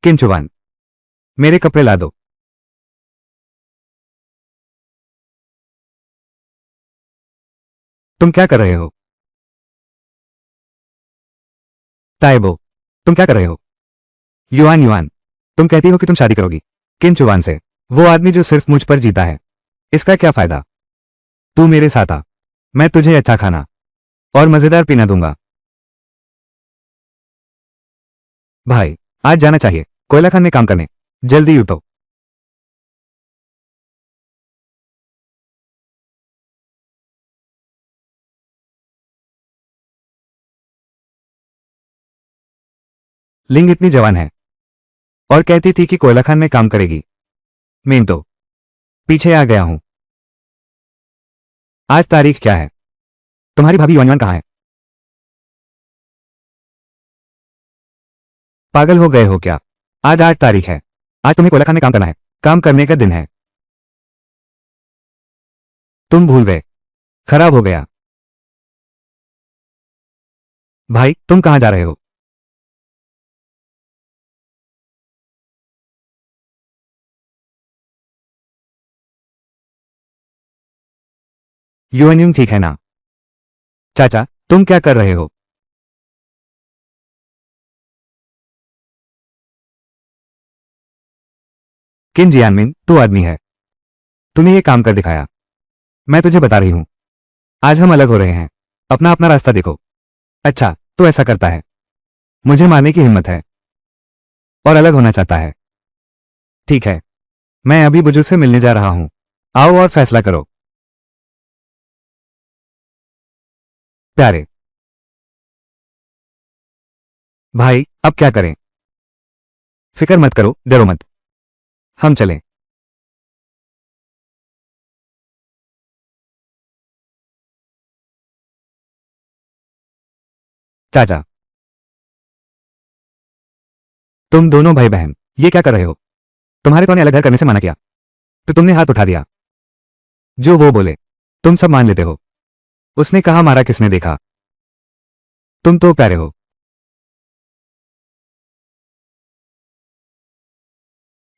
किंचुवान, मेरे कपड़े ला दो। तुम क्या कर रहे हो? ताइबो, तुम क्या कर रहे हो? युआन युआन, तुम कहती हो कि तुम शादी करोगी किंचुवान से, वो आदमी जो सिर्फ मुझ पर जीता है। इसका क्या फायदा? तू मेरे साथ आ, मैं तुझे अच्छा खाना और मजेदार पीना दूंगा। भाई, आज जाना चाहिए कोयला खान में काम करने। जल्दी उठो। लिंग इतनी जवान है और कहती थी कि कोयला खान में काम करेगी। मैं तो पीछे आ गया हूं। आज तारीख क्या है? तुम्हारी भाभी युआन कहाँ है? पागल हो गए हो क्या? आज 8 तारीख है। आज तुम्हें कोयला खान में काम करना है। काम करने का दिन है। तुम भूल गए। खराब हो गया। भाई, तुम कहां जा रहे हो? युआन ठीक है ना? चाचा, तुम क्या कर रहे हो? किन जियानमिन, तू आदमी है। तूने ये काम कर दिखाया। मैं तुझे बता रही हूं, आज हम अलग हो रहे हैं। अपना अपना रास्ता देखो। अच्छा, तो ऐसा करता है। मुझे मारने की हिम्मत है और अलग होना चाहता है। ठीक है, मैं अभी बुजुर्ग से मिलने जा रहा हूं। आओ और फैसला करो। प्यारे भाई, अब क्या करें? फिक्र मत करो, डरो मत। हम चलें। चाचा, तुम दोनों भाई बहन ये क्या कर रहे हो? तुम्हारे तो ने अलग घर करने से मना किया, तो तुमने हाथ उठा दिया। जो वो बोले तुम सब मान लेते हो। उसने कहा मारा किसने देखा? तुम तो प्यारे हो।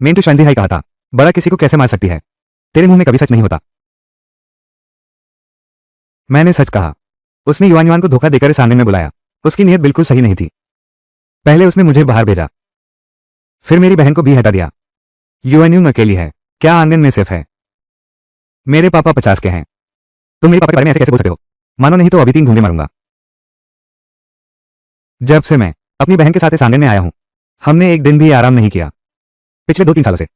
मैंने तो शांति हाई कहा था, बड़ा किसी को कैसे मार सकती है? तेरे मुंह में कभी सच नहीं होता। मैंने सच कहा। उसने युआन युआन को धोखा देकर सामने में बुलाया। उसकी नीयत बिल्कुल सही नहीं थी। पहले उसने मुझे बाहर भेजा, फिर मेरी बहन को भी हटा दिया। युआन युआन अकेली है, क्या आंगन में सिर्फ है? मेरे पापा 50 के हैं। तुम मेरे पापा के बारे में ऐसे कैसे बोल सकते हो? मानो नहीं तो अभी 3 घूंटे मारूंगा। जब से मैं अपनी बहन के साथ इस आंगन में आया हूं, हमने एक दिन भी आराम नहीं किया। पिछले 2-3 सालों से।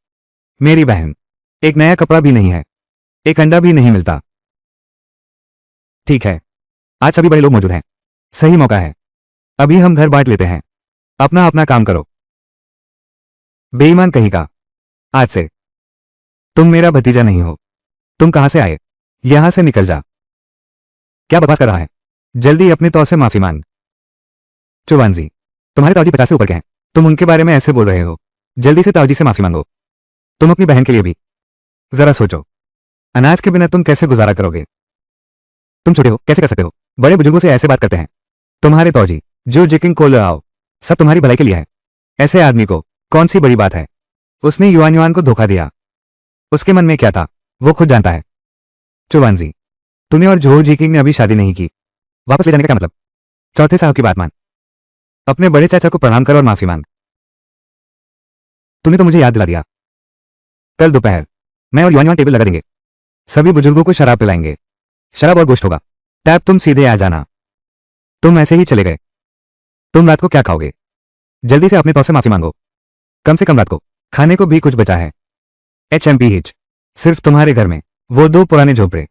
मेरी बहन, एक नया कपड़ा भी नहीं है, एक अंडा भी नहीं मिलता। ठीक है, आज सभी बड़े लोग मौजूद हैं। सही मौका है। अभी हम घर बांट लेते हैं। अपना अपना काम करो। बेईमान कहीं का। आज से तुम मेरा भतीजा नहीं हो। तुम कहां से आए? यहां से निकल जा। क्या बकवास कर रहा है? जल्दी अपने तौर से माफी मांग। चुवानजी, तुम्हारे ताऊजी 50 से ऊपर के हैं। तुम उनके बारे में ऐसे बोल रहे हो। जल्दी से ताऊजी से माफी मांगो। तुम अपनी बहन के लिए भी जरा सोचो। अनाज के बिना तुम कैसे गुजारा करोगे? तुम छोटे हो, कैसे कर सकते हो? बड़े बुजुर्गों से ऐसे बात करते हैं। तुम्हारे तौजी जो जिकिंग को ले आओ, सब तुम्हारी भलाई के लिए है। ऐसे आदमी को कौन सी बड़ी बात है? उसने युआन युआन को धोखा दिया। उसके मन में क्या था वो खुद जानता है। चुवानजी, तूने और जो जिकिंग ने अभी शादी नहीं की। वापस ले जाने का क्या मतलब? चौथे साहब की बात मान। अपने बड़े चाचा को प्रणाम कर और माफी मांग। तूने तो मुझे याद दिला दिया। कल दोपहर मैं और युआन युआन टेबल लगा देंगे। सभी बुजुर्गों को शराब पिलाएंगे। शराब और गोश्त होगा। टैब, तुम सीधे आ जाना। तुम ऐसे ही चले गए। तुम रात को क्या खाओगे? जल्दी से अपने तौर से माफी मांगो। कम से कम रात को खाने को भी कुछ बचा है। HMPH, सिर्फ तुम्हारे घर में वो 2 पुराने झोपड़े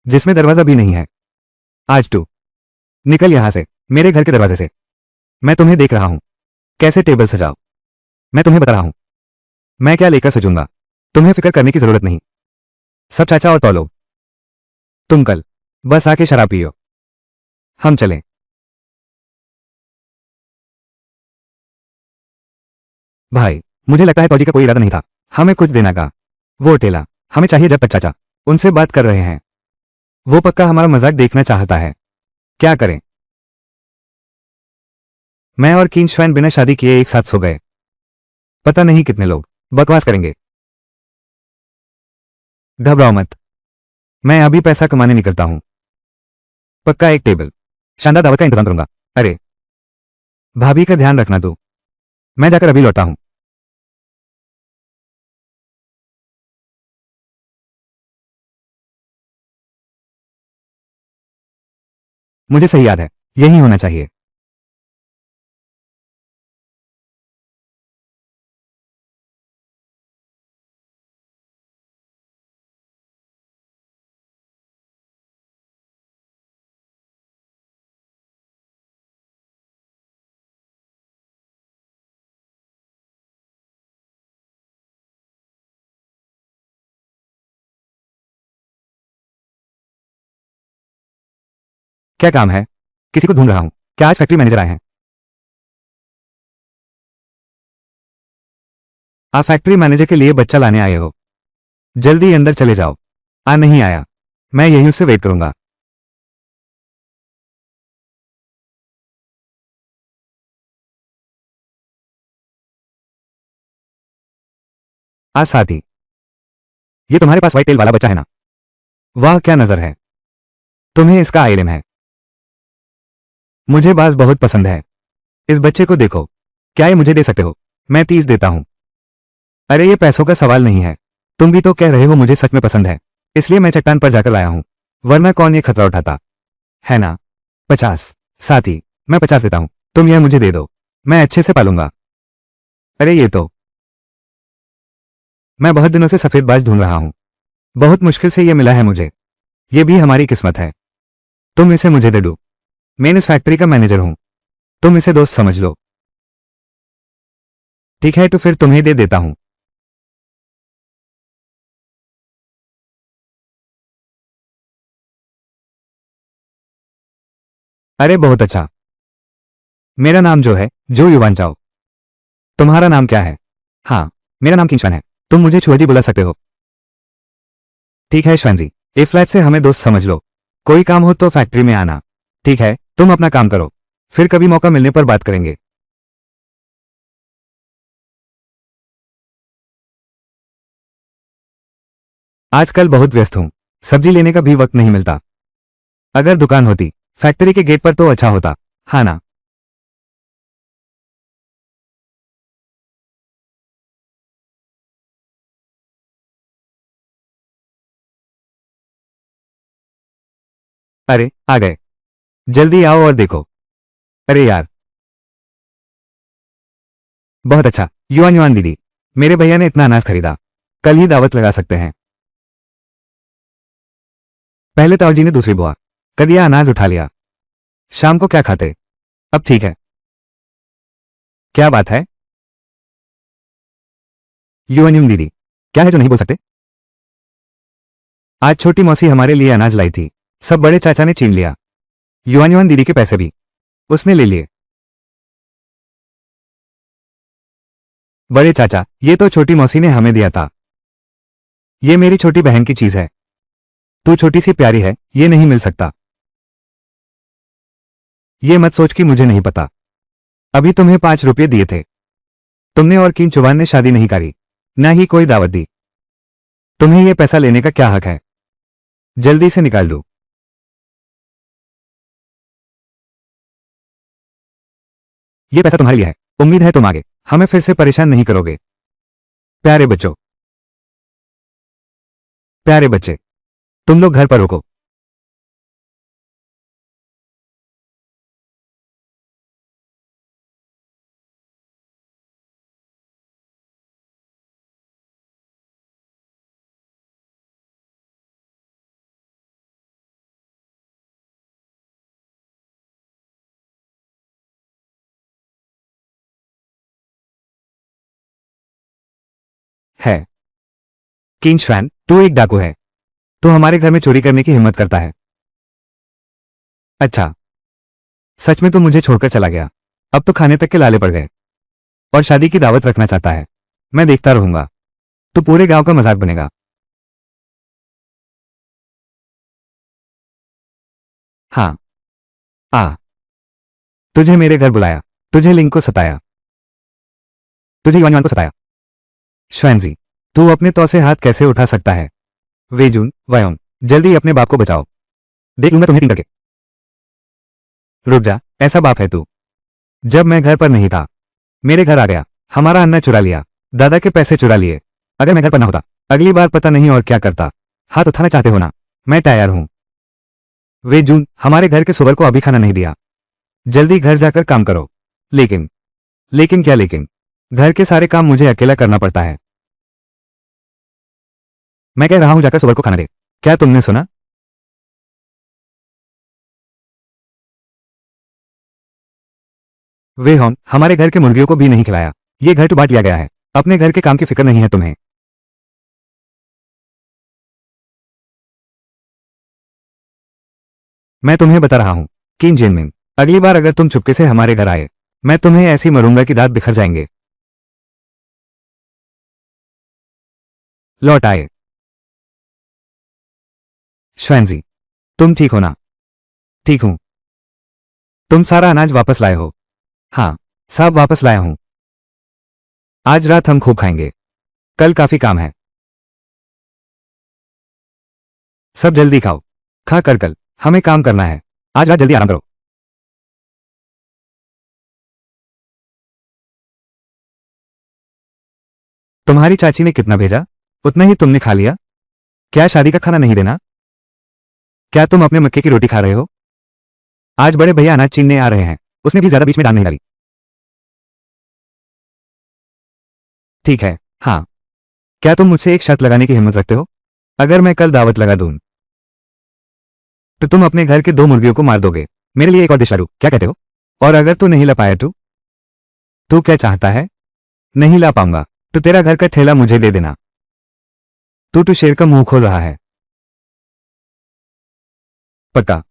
जिसमें दरवाजा भी नहीं है। आज तू निकल यहां से, मेरे घर के दरवाजे से। मैं तुम्हें देख रहा हूं कैसे टेबल सजाओ। मैं तुम्हें बता रहा हूं मैं क्या लेकर सजूंगा। तुम्हें फिक्र करने की जरूरत नहीं। सब चाचा और तो लोग। तुम कल बस आके शराब पियो। हम चलें। भाई, मुझे लगता है तौजी का कोई इरादा नहीं था हमें कुछ देना का। वो अकेला हमें चाहिए जब तक चाचा उनसे बात कर रहे हैं। वो पक्का हमारा मजाक देखना चाहता है। क्या करें? मैं और किंग श्वैन बिना शादी किए एक साथ सो गए। पता नहीं कितने लोग बकवास करेंगे। घबराओ मत, मैं अभी पैसा कमाने निकलता हूं। पक्का एक टेबल, शानदार दावत का इंतजाम करूंगा। अरे भाभी का ध्यान रखना तू, मैं जाकर अभी लौटता हूं। मुझे सही याद है, यही होना चाहिए। क्या काम है? किसी को ढूंढ रहा हूं। क्या आज फैक्ट्री मैनेजर आए हैं? आप फैक्ट्री मैनेजर के लिए बच्चा लाने आए हो? जल्दी अंदर चले जाओ। आ नहीं आया, मैं यहीं उससे वेट करूंगा। आज साथ ही, ये तुम्हारे पास व्हाइट टेल वाला बच्चा है ना? वाह क्या नजर है, तुम्हें इसका आइलम है। मुझे बाज बहुत पसंद है। इस बच्चे को देखो, क्या ये मुझे दे सकते हो? मैं 30 देता हूं। अरे ये पैसों का सवाल नहीं है, तुम भी तो कह रहे हो मुझे सच में पसंद है, इसलिए मैं चट्टान पर जाकर लाया हूं, वरना कौन ये खतरा उठाता है ना? 50। साथ ही, मैं 50 देता हूं, तुम यह मुझे दे दो, मैं अच्छे से पालूंगा। अरे ये तो, मैं बहुत दिनों से सफेद बाज ढूंढ रहा हूं, बहुत मुश्किल से ये मिला है मुझे। ये भी हमारी किस्मत है। तुम इसे मुझे दे दो, मैं इस फैक्ट्री का मैनेजर हूं, तुम इसे दोस्त समझ लो। ठीक है तो फिर तुम्हें दे देता हूं। अरे बहुत अच्छा। मेरा नाम जो है, जो युवान चाओ। तुम्हारा नाम क्या है? हाँ, मेरा नाम किंचन है, तुम मुझे छुआजी बुला सकते हो। ठीक है श्वान जी, ए फ्लैट से हमें दोस्त समझ लो, कोई काम हो तो फैक्ट्री में आना। ठीक है, तुम अपना काम करो, फिर कभी मौका मिलने पर बात करेंगे। आजकल बहुत व्यस्त हूं, सब्जी लेने का भी वक्त नहीं मिलता। अगर दुकान होती फैक्ट्री के गेट पर तो अच्छा होता। हाँ ना? अरे आ गए, जल्दी आओ और देखो। अरे यार, बहुत अच्छा। युआन युआन दीदी, मेरे भैया ने इतना अनाज खरीदा, कल ही दावत लगा सकते हैं। पहले ताऊ जी ने दूसरी बुआ, कल यह अनाज उठा लिया। शाम को क्या खाते? अब ठीक है। क्या बात है? युआन युन दीदी, क्या है जो नहीं बोल सकते? आज छोटी मौसी हमारे लिए अनाज लाई थी, सब बड़े चाचा ने छीन लिया। युआन युआन दीदी के पैसे भी उसने ले लिए। बड़े चाचा, ये तो छोटी मौसी ने हमें दिया था। ये मेरी छोटी बहन की चीज है, तू छोटी सी प्यारी है, ये नहीं मिल सकता। ये मत सोच कि मुझे नहीं पता, अभी तुम्हें 5 रुपये दिए थे, तुमने और किन चुवान ने शादी नहीं करी, ना ही कोई दावत दी। तुम्हें ये पैसा लेने का क्या हक है? जल्दी से निकाल दो। ये पैसा तुम्हारे लिए है, उम्मीद है तुम आगे हमें फिर से परेशान नहीं करोगे। प्यारे बच्चों, प्यारे बच्चे, तुम लोग घर पर रुको। है किंग श्वैन, तू एक डाकू है, तू हमारे घर में चोरी करने की हिम्मत करता है। अच्छा, सच में तू मुझे छोड़कर चला गया, अब तो खाने तक के लाले पड़ गए, और शादी की दावत रखना चाहता है। मैं देखता रहूंगा, तू पूरे गांव का मजाक बनेगा। हाँ, आ, तुझे मेरे घर बुलाया, तुझे लिंक को सताया। तुझे युवान को सताया। श्वेनजी, तू अपने तौ से हाथ कैसे उठा सकता है? वेजुन, वयोंग, जल्दी अपने बाप को बचाओ। देख लूंगा तुम्हें तीन करके। रुक जा, ऐसा बाप है तू? जब मैं घर पर नहीं था, मेरे घर आ गया, हमारा अन्ना चुरा लिया, दादा के पैसे चुरा लिए। अगर मैं घर पर ना होता, अगली बार पता नहीं और क्या करता। हाथ उठाना चाहते हो ना? मैं तैयार हूं। वेजुन, हमारे घर के सुअर को अभी खाना नहीं दिया। जल्दी घर जाकर काम करो। लेकिन लेकिन क्या लेकिन? घर के सारे काम मुझे अकेला करना पड़ता है। मैं कह रहा हूं जाकर सुअर को खाना दे। क्या तुमने सुना? वे होन, हमारे घर के मुर्गियों को भी नहीं खिलाया। ये घर तो बांट लिया गया है। अपने घर के काम की फिक्र नहीं है तुम्हें। मैं तुम्हें बता रहा हूं, किन जेनमिन, अगली बार अगर तुम चुपके से हमारे घर आए, मैं तुम्हें ऐसी मरूंगा कि दांत बिखर जाएंगे। लौट आए। श्वेनजी, तुम ठीक हो ना? ठीक हूं। तुम सारा अनाज वापस लाए हो? हाँ, सब वापस लाया हूं। आज रात हम खूब खाएंगे। कल काफी काम है। सब जल्दी खाओ। खा कर कल हमें काम करना है। आज रात जल्दी आराम करो। तुम्हारी चाची ने कितना भेजा? उतना ही तुमने खा लिया? क्या शादी का खाना नहीं देना? क्या तुम अपने मक्के की रोटी खा रहे हो? आज बड़े भैया अनाज छीनने आ रहे हैं। उसने भी ज्यादा बीच में डाल नहीं डाली। ठीक है, हाँ। क्या तुम मुझसे एक शर्त लगाने की हिम्मत रखते हो? अगर मैं कल दावत लगा दूं, तो तुम अपने घर के दो मुर्गियों को मार दोगे। मेरे लिए एक और डिश ला दूं, क्या कहते हो? और अगर तू नहीं ला पाया तू क्या चाहता है? नहीं ला पाऊंगा तो तेरा घर का ठेला मुझे दे देना। तू शेर का मुंह खोल रहा है। पक्का?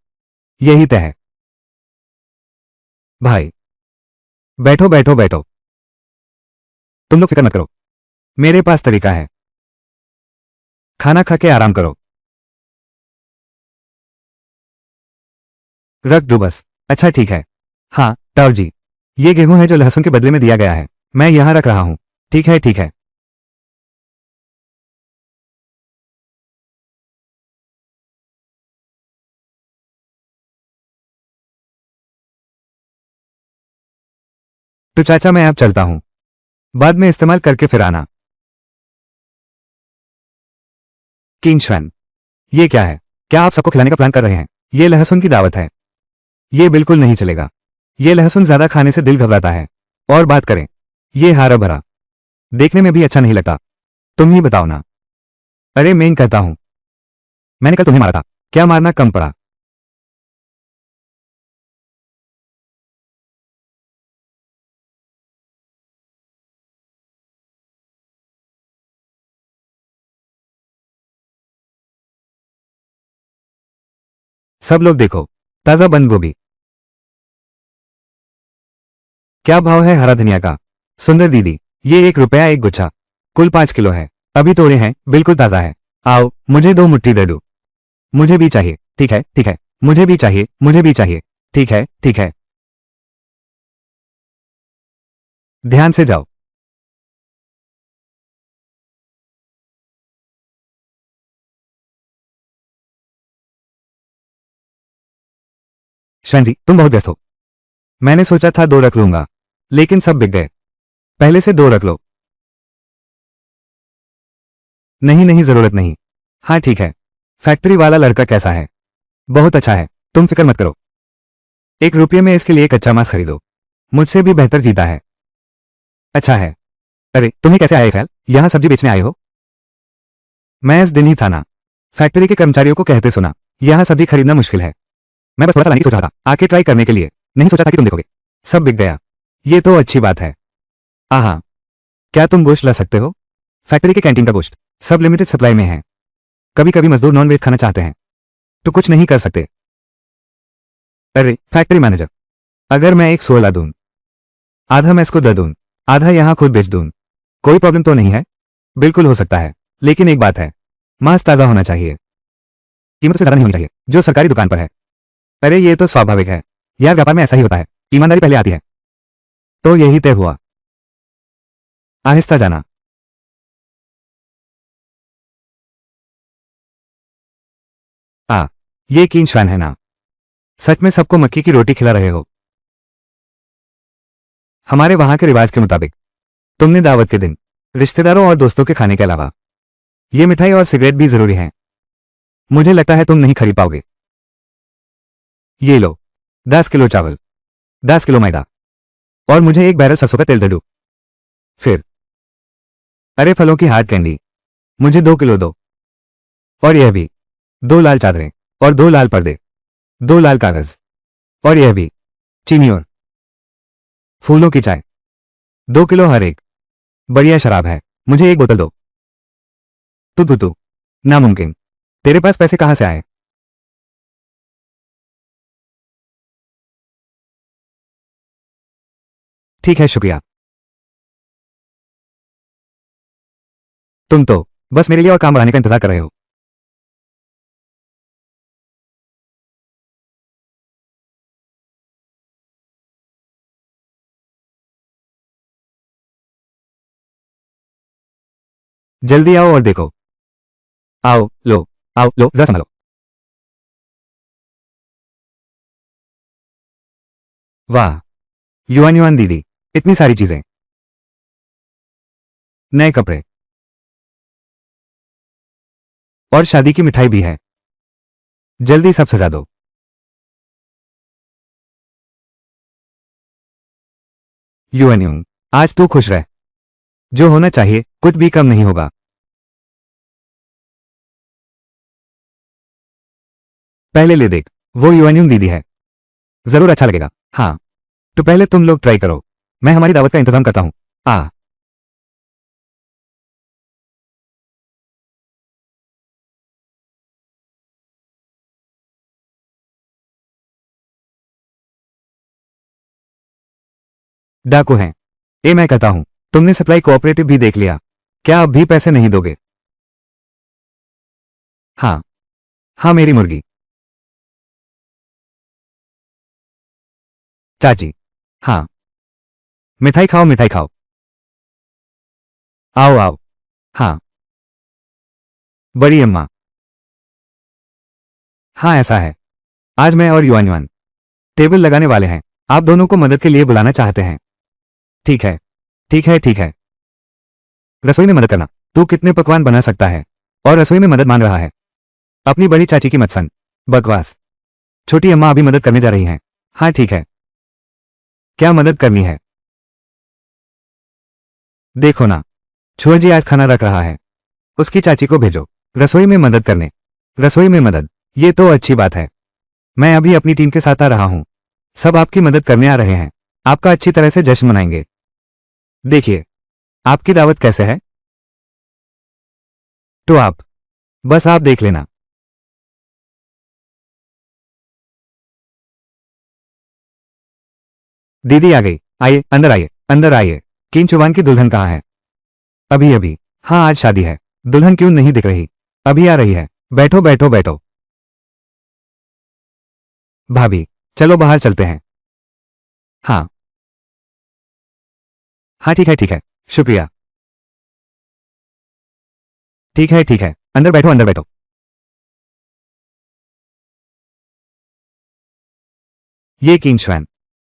यही तय है। भाई, बैठो बैठो बैठो। तुम लोग फिक्र मत करो, मेरे पास तरीका है। खाना खा के आराम करो। रख दो बस। अच्छा ठीक है। हाँ ताऊ जी, ये गेहूं है जो लहसुन के बदले में दिया गया है। मैं यहां रख रहा हूं। ठीक है ठीक है। तो चाचा मैं अब चलता हूं, बाद में इस्तेमाल करके फिर आना। किंगश्वन, ये क्या है? क्या आप सबको खिलाने का प्लान कर रहे हैं? ये लहसुन की दावत है। ये बिल्कुल नहीं चलेगा। ये लहसुन ज्यादा खाने से दिल घबराता है। और बात करें, ये हरा भरा देखने में भी अच्छा नहीं लगता। तुम ही बताओ ना। अरे मैं कहता हूं, मैंने कल तुम्हें मारा था, क्या मारना कम पड़ा? सब लोग देखो, ताजा बंद गोभी। क्या भाव है हरा धनिया का? सुंदर दीदी, ये 1 रुपया एक गुच्छा, कुल 5 किलो है। अभी तोड़े हैं, बिल्कुल ताजा है। आओ, मुझे 2 मुट्ठी दे दो। मुझे भी चाहिए। ठीक है ठीक है। मुझे भी चाहिए, मुझे भी चाहिए। ठीक है ठीक है। ध्यान से जाओ। श्वेन जी, तुम बहुत व्यस्त हो। मैंने सोचा था 2 रख लूंगा, लेकिन सब बिक गए। पहले से 2 रख लो। नहीं नहीं, जरूरत नहीं। हाँ ठीक है। फैक्ट्री वाला लड़का कैसा है? बहुत अच्छा है, तुम फिक्र मत करो। 1 रुपये में इसके लिए कच्चा मांस खरीदो। मुझसे भी बेहतर जीता है। अच्छा है। अरे तुम्हें कैसे आया ख्याल, यहां सब्जी बेचने आए हो? मैं इस दिन ही था ना, फैक्ट्री के कर्मचारियों को कहते सुना, यहां सब्जी खरीदना मुश्किल है। मैं बस थोड़ा सा लाने की सोच रहा था, आके ट्राई करने के लिए। नहीं सोचा था कि तुम देखोगे। सब बिक गया। ये तो अच्छी बात है। आहा, क्या तुम गोश्त ला सकते हो? फैक्ट्री के कैंटीन का गोश्त सब लिमिटेड सप्लाई में है। कभी कभी मजदूर नॉन वेज खाना चाहते हैं, तो कुछ नहीं कर सकते। अरे फैक्ट्री मैनेजर, अगर मैं एक 16 दूं, आधा मैं इसको दे दूं, आधा यहां खुद बेच दूं, कोई प्रॉब्लम तो नहीं है? बिल्कुल हो सकता है, लेकिन एक बात है, मांस ताजा होना चाहिए। कीमत से ज्यादा नहीं होनी चाहिए, जो सरकारी दुकान पर है। अरे ये तो स्वाभाविक है, यार व्यापार में ऐसा ही होता है, ईमानदारी पहले आती है। तो यही तय हुआ। आहिस्ता जाना। ये कीन श्वान है ना? सच में सबको मक्की की रोटी खिला रहे हो? हमारे वहां के रिवाज के मुताबिक तुमने दावत के दिन रिश्तेदारों और दोस्तों के खाने के अलावा ये मिठाई और सिगरेट भी जरूरी हैं। मुझे लगता है तुम नहीं खरीद पाओगे। ये लो, 10 किलो चावल, 10 किलो मैदा और मुझे एक बैरल सरसों का तेल दे दो। फिर अरे फलों की हार्ड कैंडी, मुझे 2 किलो दो। और यह भी 2 लाल चादरें और 2 लाल पर्दे, 2 लाल कागज और यह भी चीनी और फूलों की चाय, 2 किलो हर एक। बढ़िया शराब है, मुझे एक बोतल दो। तू नामुमकिन, तेरे पास पैसे कहां से आए? ठीक है, शुक्रिया। तुम तो बस मेरे लिए और काम बढ़ाने का इंतजार कर रहे हो। जल्दी आओ और देखो। आओ लो, जरा संभालो। वाह, युआन युआन दीदी, इतनी सारी चीजें, नए कपड़े और शादी की मिठाई भी है। जल्दी सब सजा दो। युआन युंग, आज तू खुश रह। जो होना चाहिए कुछ भी कम नहीं होगा। पहले ले देख, वो युआन युंग दीदी है। जरूर अच्छा लगेगा। हाँ, तो पहले तुम लोग ट्राई करो, मैं हमारी दावत का इंतजाम करता हूं। आ डाकू हैं। ये मैं कहता हूं, तुमने सप्लाई कोऑपरेटिव भी देख लिया, क्या अब भी पैसे नहीं दोगे? हाँ, हाँ मेरी मुर्गी। चाची, हाँ, मिठाई खाओ मिठाई खाओ। आओ आओ। हाँ, बड़ी अम्मा। हाँ ऐसा है, आज मैं और युआन युआन टेबल लगाने वाले हैं। आप दोनों को मदद के लिए बुलाना चाहते हैं। ठीक है, ठीक है, ठीक है। रसोई में मदद करना। तू कितने पकवान बना सकता है और रसोई में मदद मांग रहा है? अपनी बड़ी चाची की मत सन। बकवास। छोटी अम्मा अभी मदद करने जा रही हैं। हाँ ठीक है। क्या मदद करनी है? देखो ना, छुआ जी आज खाना रख रहा है, उसकी चाची को भेजो रसोई में मदद करने। रसोई में मदद, ये तो अच्छी बात है। मैं अभी अपनी टीम के साथ आ रहा हूं, सब आपकी मदद करने आ रहे हैं, आपका अच्छी तरह से जश्न मनाएंगे। देखिए, आपकी दावत कैसे है? तो बस आप देख लेना। दीदी आ गई, आइए अंदर आइए, अंदर आइए। किन चुवान की दुल्हन कहाँ है? अभी अभी। हाँ आज शादी है, दुल्हन क्यों नहीं दिख रही? अभी आ रही है। बैठो बैठो बैठो। भाभी, चलो बाहर चलते हैं। हाँ, हाँ ठीक है ठीक है, शुक्रिया। ठीक है, अंदर बैठो अंदर बैठो। ये किंग श्वैन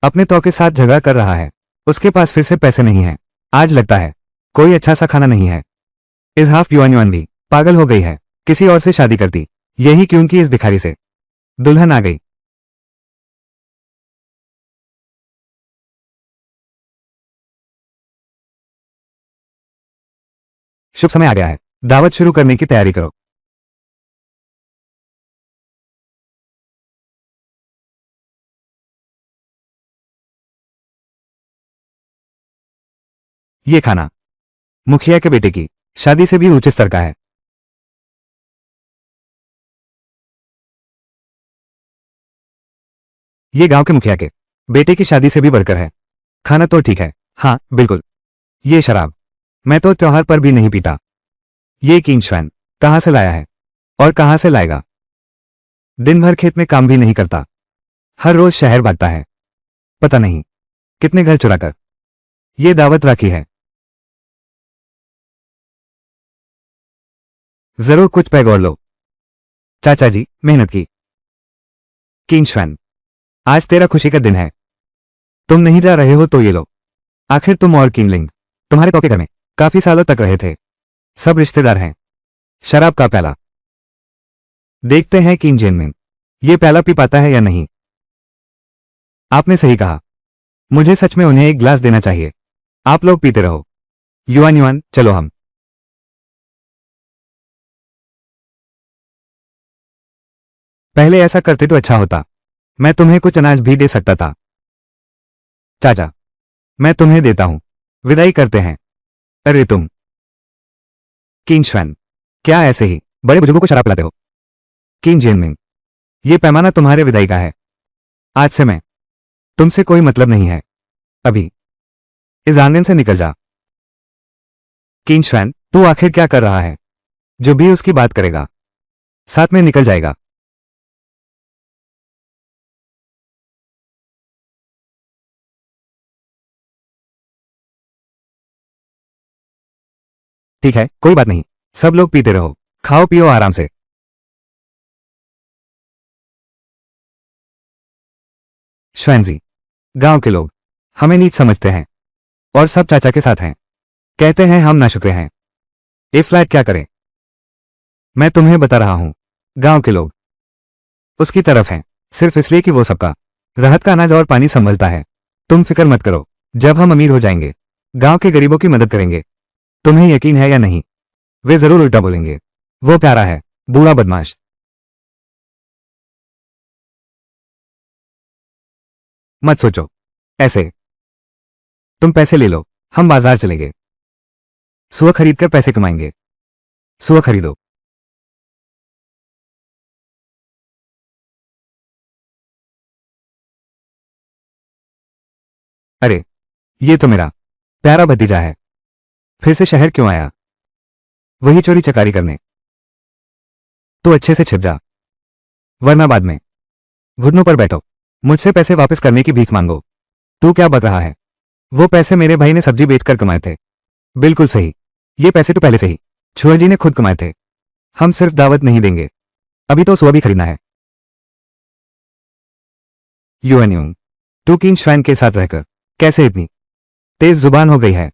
अपने तो के साथ झगड़ा कर रहा है, उसके पास फिर से पैसे नहीं हैं। आज लगता है कोई अच्छा सा खाना नहीं है। इस हाफ युआन युआन भी पागल हो गई है, किसी और से शादी करती, यही क्योंकि इस भिखारी से दुल्हन आ गई। शुभ समय आ गया है, दावत शुरू करने की तैयारी करो। ये खाना मुखिया के बेटे की शादी से भी ऊंचे स्तर का है। ये गांव के मुखिया के बेटे की शादी से भी बढ़कर है। खाना तो ठीक है, हाँ बिल्कुल। ये शराब मैं तो त्योहार पर भी नहीं पीता। ये किंग श्वैन कहां से लाया है और कहां से लाएगा? दिन भर खेत में काम भी नहीं करता, हर रोज शहर भागता है, पता नहीं कितने घर चुराकर ये दावत राखी है। जरूर कुछ पैग और लो। चाचा जी, मेहनत की। किंग श्वेन, आज तेरा खुशी का दिन है। तुम नहीं जा रहे हो तो ये लो। आखिर तुम और किंगलिंग तुम्हारे के घर में काफी सालों तक रहे थे। सब रिश्तेदार हैं। शराब का प्याला। देखते हैं किंग जेनमिन ये प्याला पी पाता है या नहीं। आपने सही कहा, मुझे सच में उन्हें एक ग्लास देना चाहिए। आप लोग पीते रहो। युआन युआन, चलो हम। पहले ऐसा करते तो अच्छा होता। मैं तुम्हें कुछ अनाज भी दे सकता था। चाचा, मैं तुम्हें देता हूं। विदाई करते हैं। अरे तुम किंग श्वेन, क्या ऐसे ही बड़े बुजुर्गों को शराब पिलाते हो? किंग जेनमिन, ये पैमाना तुम्हारे विदाई का है। आज से मैं तुमसे कोई मतलब नहीं है। अभी इस आंगन से निकल जा। किंग श्वेन, तू आखिर क्या कर रहा है? जो भी उसकी बात करेगा साथ में निकल जाएगा। ठीक है, कोई बात नहीं। सब लोग पीते रहो, खाओ पियो आराम से। श्वेन जी, गांव के लोग हमें नीच समझते हैं और सब चाचा के साथ हैं। कहते हैं हम नाशुक्रे हैं। ये फ्लैट क्या करे? मैं तुम्हें बता रहा हूं, गांव के लोग उसकी तरफ हैं सिर्फ इसलिए कि वो सबका राहत का अनाज और पानी संभलता है। तुम फिक्र मत करो, जब हम अमीर हो जाएंगे गांव के गरीबों की मदद करेंगे। तुम्हें यकीन है या नहीं? वे जरूर उल्टा बोलेंगे। वो प्यारा है, बूढ़ा बदमाश। मत सोचो ऐसे। तुम पैसे ले लो, हम बाजार चलेंगे। सुअर खरीद कर पैसे कमाएंगे। सुअर खरीदो। अरे, ये तो मेरा प्यारा भतीजा है। फिर से शहर क्यों आया? वही चोरी चकारी करने। तो अच्छे से छिप जा, वरना बाद में घुटनों पर बैठो मुझसे पैसे वापस करने की भीख मांगो। तू क्या बक रहा है? वो पैसे मेरे भाई ने सब्जी बेचकर कमाए थे। बिल्कुल सही। ये पैसे तो पहले से ही छुआ जी ने खुद कमाए थे। हम सिर्फ दावत नहीं देंगे, अभी तो सुबह भी खरीदना है। यूएन यूंग, तू किंग श्वैन के साथ रहकर कैसे इतनी तेज जुबान हो गई है?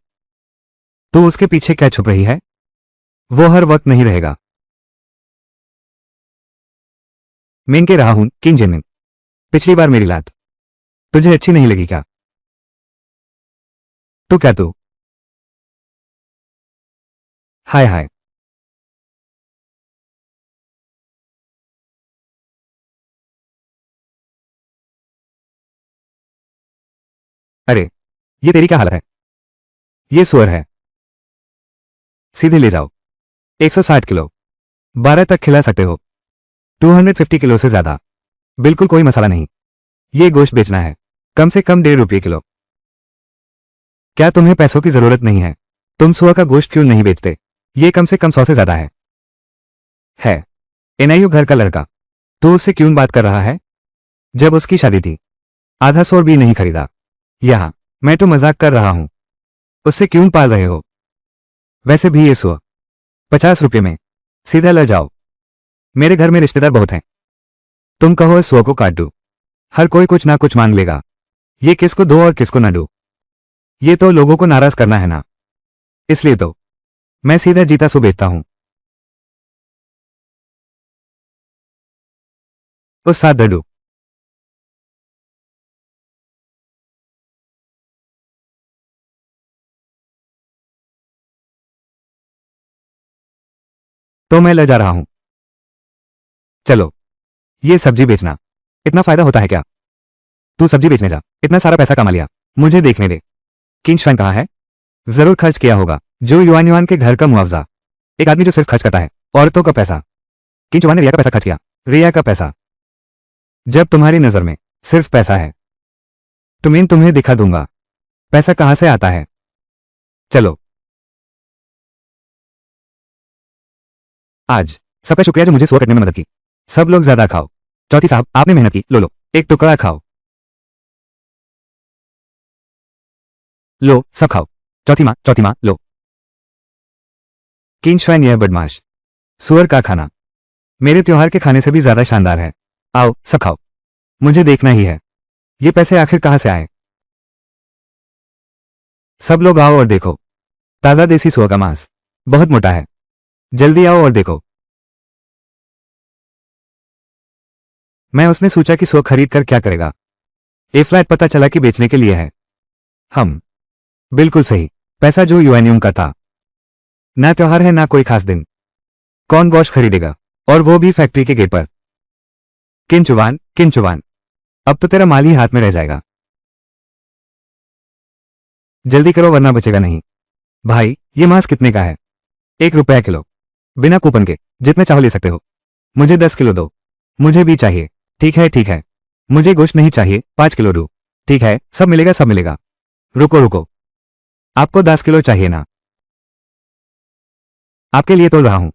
तू उसके पीछे क्या छुप रही है? वो हर वक्त नहीं रहेगा। मैं के रहा हूं किंग जेनमिन। पिछली बार मेरी लात तुझे अच्छी नहीं लगी क्या? तो क्या तू? हाय हाय। अरे, ये तेरी क्या हालत है? ये सुअर है, सीधे ले जाओ। 160 किलो 12 तक खिला सकते हो। 250 किलो से ज्यादा बिल्कुल कोई मसाला नहीं। ये गोश्त बेचना है, कम से कम 1.5 रुपये किलो। क्या तुम्हें पैसों की जरूरत नहीं है? तुम सुअर का गोश्त क्यों नहीं बेचते? ये कम से कम 100 से ज्यादा है। एनआईयू घर का लड़का, तो उससे क्यों बात कर रहा है? जब उसकी शादी थी आधा सौर भी नहीं खरीदा। यहां मैं तो मजाक कर रहा हूं। उससे क्यों पाल रहे हो? वैसे भी ये सुअर 50 रुपये में सीधा ले जाओ। मेरे घर में रिश्तेदार बहुत हैं। तुम कहो इस सुअर को काट दो, हर कोई कुछ ना कुछ मांग लेगा। ये किसको दो और किसको ना दो, ये तो लोगों को नाराज करना है ना। इसलिए तो मैं सीधा जीता सो बेचता हूं। उस साथ दे दो। तो मैं ले जा रहा हूं। चलो, ये सब्जी बेचना इतना फायदा होता है क्या? तू सब्जी बेचने जा, इतना सारा पैसा कमा लिया। मुझे देखने दे। किंग श्वेन कहाँ है? जरूर खर्च किया होगा जो युआन युआन के घर का मुआवजा। एक आदमी जो सिर्फ खर्च करता है औरतों का पैसा। किंग चौहान ने रिया का पैसा खर्च किया। रिया का पैसा। जब तुम्हारी नजर में सिर्फ पैसा है तो मैं तुम्हें दिखा दूंगा पैसा कहां से आता है। चलो। आज सबका शुक्रिया जो मुझे सुअर कटने में मदद की। सब लोग ज्यादा खाओ। चौथी साहब, आपने मेहनत की, लो लो, एक टुकड़ा खाओ। लो, सब खाओ। चौथी माँ, लो। किंग श्वेन, यह बदमाश सुअर का खाना मेरे त्योहार के खाने से भी ज्यादा शानदार है। आओ सब खाओ, मुझे देखना ही है ये पैसे आखिर कहां से आए। सब लोग आओ और देखो, ताजा देसी सुअर का मांस, बहुत मोटा है। जल्दी आओ और देखो। मैं उसने सोचा कि सुअर खरीद कर क्या करेगा। ए फ्लैट पता चला कि बेचने के लिए है। हम बिल्कुल सही, पैसा जो यूएनयूम का था। ना त्योहार है ना कोई खास दिन, कौन गोश्त खरीदेगा, और वो भी फैक्ट्री के गेट पर। किन चुवान, अब तो तेरा माल ही हाथ में रह जाएगा। जल्दी करो वरना बचेगा नहीं। भाई ये मांस कितने का है? 1 रुपया किलो, बिना कूपन के, जितने चाहो ले सकते हो। मुझे 10 किलो दो। मुझे भी चाहिए। ठीक है, मुझे गोश्त नहीं चाहिए, 5 किलो दो। ठीक है, सब मिलेगा सब मिलेगा। रुको रुको, आपको 10 किलो चाहिए ना? आपके लिए तोल रहा हूं।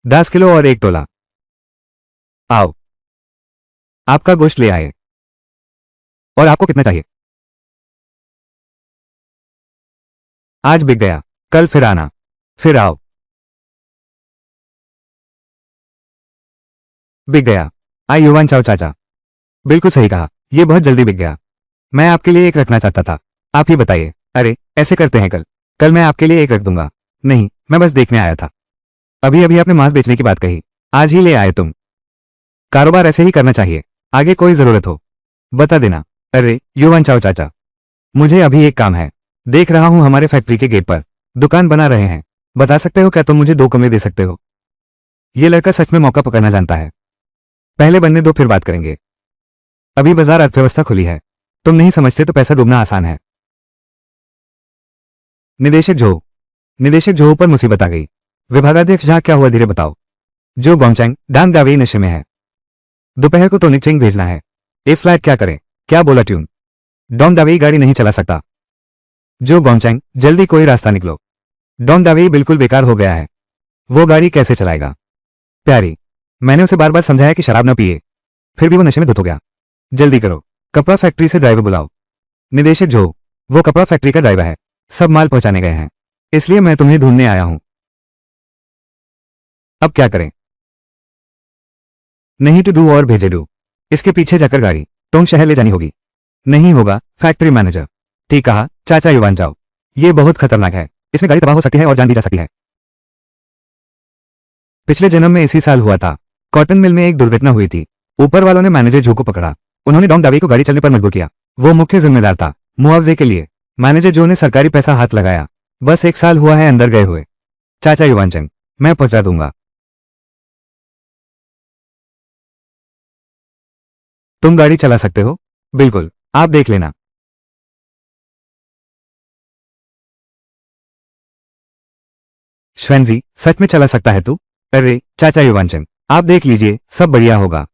10 किलो और 1 तोला। आओ, आपका गोश्त ले आए। और आपको कितना चाहिए? आज बिक गया, कल फिर आना, फिर आओ। बिक गया। आई युवान चाओ चाचा, बिल्कुल सही कहा, ये बहुत जल्दी बिक गया। मैं आपके लिए एक रखना चाहता था, आप ही बताइए। अरे ऐसे करते हैं, कल कल मैं आपके लिए एक रख दूंगा। नहीं, मैं बस देखने आया था। अभी अभी आपने मांस बेचने की बात कही, आज ही ले आए तुम। कारोबार ऐसे ही करना चाहिए, आगे कोई जरूरत हो बता देना। अरे युवान चाओ चाचा, मुझे अभी एक काम है। देख रहा हूं हमारे फैक्ट्री के गेट पर दुकान बना रहे हैं। बता सकते हो क्या तुम मुझे 2 कमरे दे सकते हो? ये लड़का सच में मौका पकड़ना जानता है। पहले बनने दो फिर बात करेंगे। अभी बाजार अर्थव्यवस्था खुली है, तुम नहीं समझते तो पैसा डूबना आसान है। निदेशक झो पर मुसीबत आ गई। विभागाध्यक्ष झा, क्या हुआ धीरे बताओ। जो गोंगचैंग डांग दावेई नशे में है। दोपहर को टोनिक चेंग भेजना है। ए फ्लैट क्या करे, क्या बोला ट्यून? डोंग दावेई गाड़ी नहीं चला सकता। जो गोंगचैंग, जल्दी कोई रास्ता निकलो। डोंग दावेई बिल्कुल बेकार हो गया है, वो गाड़ी कैसे चलाएगा? प्यारी, मैंने उसे बार बार समझाया कि शराब न पिए, फिर भी वो नशे में धुत हो गया। जल्दी करो, कपड़ा फैक्ट्री से ड्राइवर बुलाओ। निदेशक झो, वो कपड़ा फैक्ट्री का ड्राइवर है, सब माल पहुंचाने गए हैं, इसलिए मैं तुम्हें ढूंढने आया हूं। अब क्या करें? नहीं टू डू और भेजे डू। इसके पीछे जाकर गाड़ी टोंग शहर ले जानी होगी। नहीं होगा फैक्ट्री मैनेजर। ठीक कहा चाचा युवान जाओ, ये बहुत खतरनाक है, इसमें गाड़ी तबाह हो सकती है और जान भी जा सकती है। पिछले जन्म में इसी साल हुआ था, कॉटन मिल में एक दुर्घटना हुई थी। ऊपर वालों ने मैनेजर झू को पकड़ा, उन्होंने डोंग दावी को गाड़ी चलने पर मजबूर किया। वो मुख्य जिम्मेदार था मुआवजे के लिए। मैनेजर जो ने सरकारी पैसा हाथ लगाया। बस 1 साल हुआ है अंदर गए हुए। चाचा युवानचंद, मैं पहुंचा दूंगा। तुम गाड़ी चला सकते हो? बिल्कुल, आप देख लेना। श्वेंजी, सच में चला सकता है तू? अरे चाचा युवानचंद, आप देख लीजिए, सब बढ़िया होगा।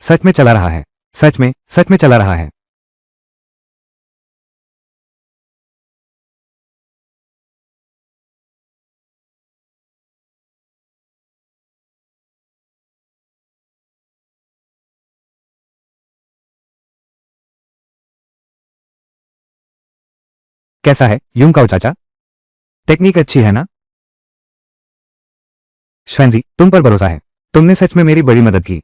सच में चला रहा है, सच में चला रहा है। कैसा है यूं काओ चाचा? टेक्निक अच्छी है ना? श्वेंजी, तुम पर भरोसा है, तुमने सच में मेरी बड़ी मदद की।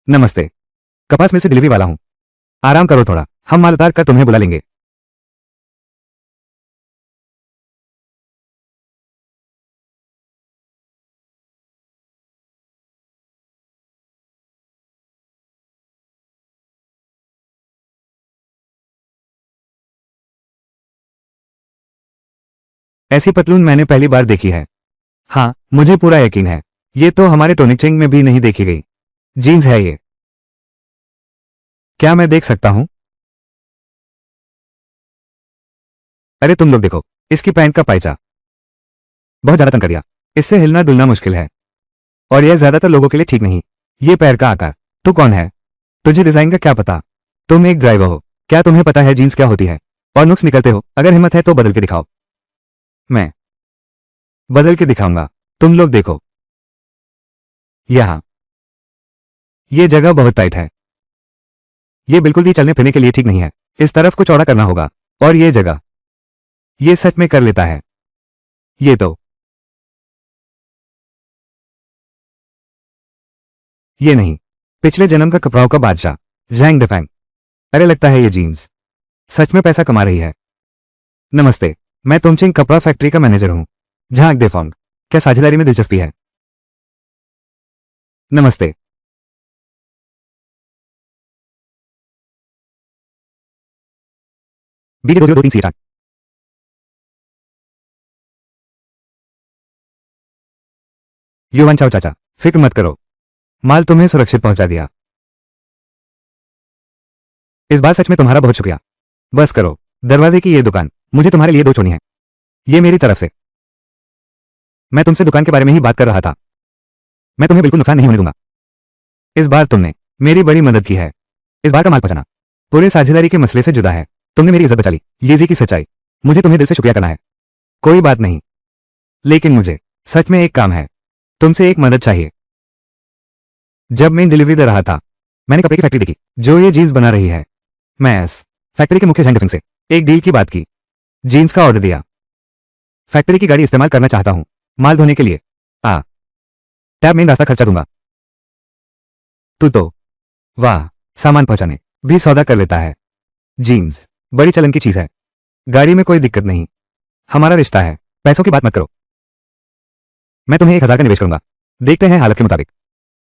नमस्ते, कपास मिल से डिलीवरी वाला हूं। आराम करो थोड़ा, हम माल उतार कर तुम्हें बुला लेंगे। ऐसी पतलून मैंने पहली बार देखी है। हाँ, मुझे पूरा यकीन है, ये तो हमारे टोनिक चेंग में भी नहीं देखी गई जीन्स है ये। क्या मैं देख सकता हूं? अरे तुम लोग देखो, इसकी पैंट का पायचा बहुत ज्यादा तंग कर दिया। इससे हिलना डुलना मुश्किल है और यह ज्यादातर लोगों के लिए ठीक नहीं। ये पैर का आकार। तू कौन है? तुझे डिजाइन का क्या पता? तुम एक ड्राइवर हो। क्या तुम्हें पता है जीन्स क्या होती है? और नुक्स निकलते हो? अगर हिम्मत है तो बदल के दिखाओ। मैं बदल के दिखाऊंगा। तुम लोग देखो यहां। ये जगह बहुत टाइट है। ये बिल्कुल भी चलने फिरने के लिए ठीक नहीं है। इस तरफ को चौड़ा करना होगा। और ये जगह, ये सच में कर लेता है। ये तो, ये नहीं, पिछले जन्म का कपड़ाओं का बादशाह जैंग डिफेंग। अरे लगता है ये जीन्स सच में पैसा कमा रही है। नमस्ते, मैं तोमचिंग कपड़ा फैक्ट्री का मैनेजर हूं, झांग डेफोंग। क्या साझेदारी में दिलचस्पी है? नमस्ते। बीजे 2023 युवान चाओ चाचा, फिक्र मत करो, माल तुम्हें सुरक्षित पहुंचा दिया। इस बार सच में तुम्हारा बहुत शुक्रिया। बस करो, दरवाजे की ये दुकान मुझे तुम्हारे लिए दो छोनी है। ये मेरी तरफ से। मैं तुमसे दुकान के बारे में ही बात कर रहा था। मैं तुम्हें बिल्कुल नुकसान नहीं होने दूंगा। इस बार तुमने मेरी बड़ी मदद की है। इस बार का माल पहुंचाना पूरे साझेदारी के मसले से जुदा है। तुमने मेरी इज्जत बचा ली, ये जी की सच्चाई। मुझे तुम्हें दिल से शुक्रिया करना है। कोई बात नहीं, लेकिन मुझे सच में एक काम है। तुमसे एक मदद चाहिए। जब मैं डिलीवरी दे रहा था, मैंने कपड़े की फैक्ट्री देखी जो ये जीन्स बना रही है। मैं इस फैक्ट्री के मुख्य झंडे से एक डील की बात की, जीन्स का ऑर्डर दिया। फैक्ट्री की गाड़ी इस्तेमाल करना चाहता हूं माल धोने के लिए। टैब में रास्ता खर्चा दूंगा। तू तो वाह, सामान पहुंचाने भी सौदा कर लेता है। जीन्स बड़ी चलन की चीज है। गाड़ी में कोई दिक्कत नहीं। हमारा रिश्ता है, पैसों की बात मत करो। मैं तुम्हें 1000 का निवेश करूंगा। देखते हैं हालत के मुताबिक।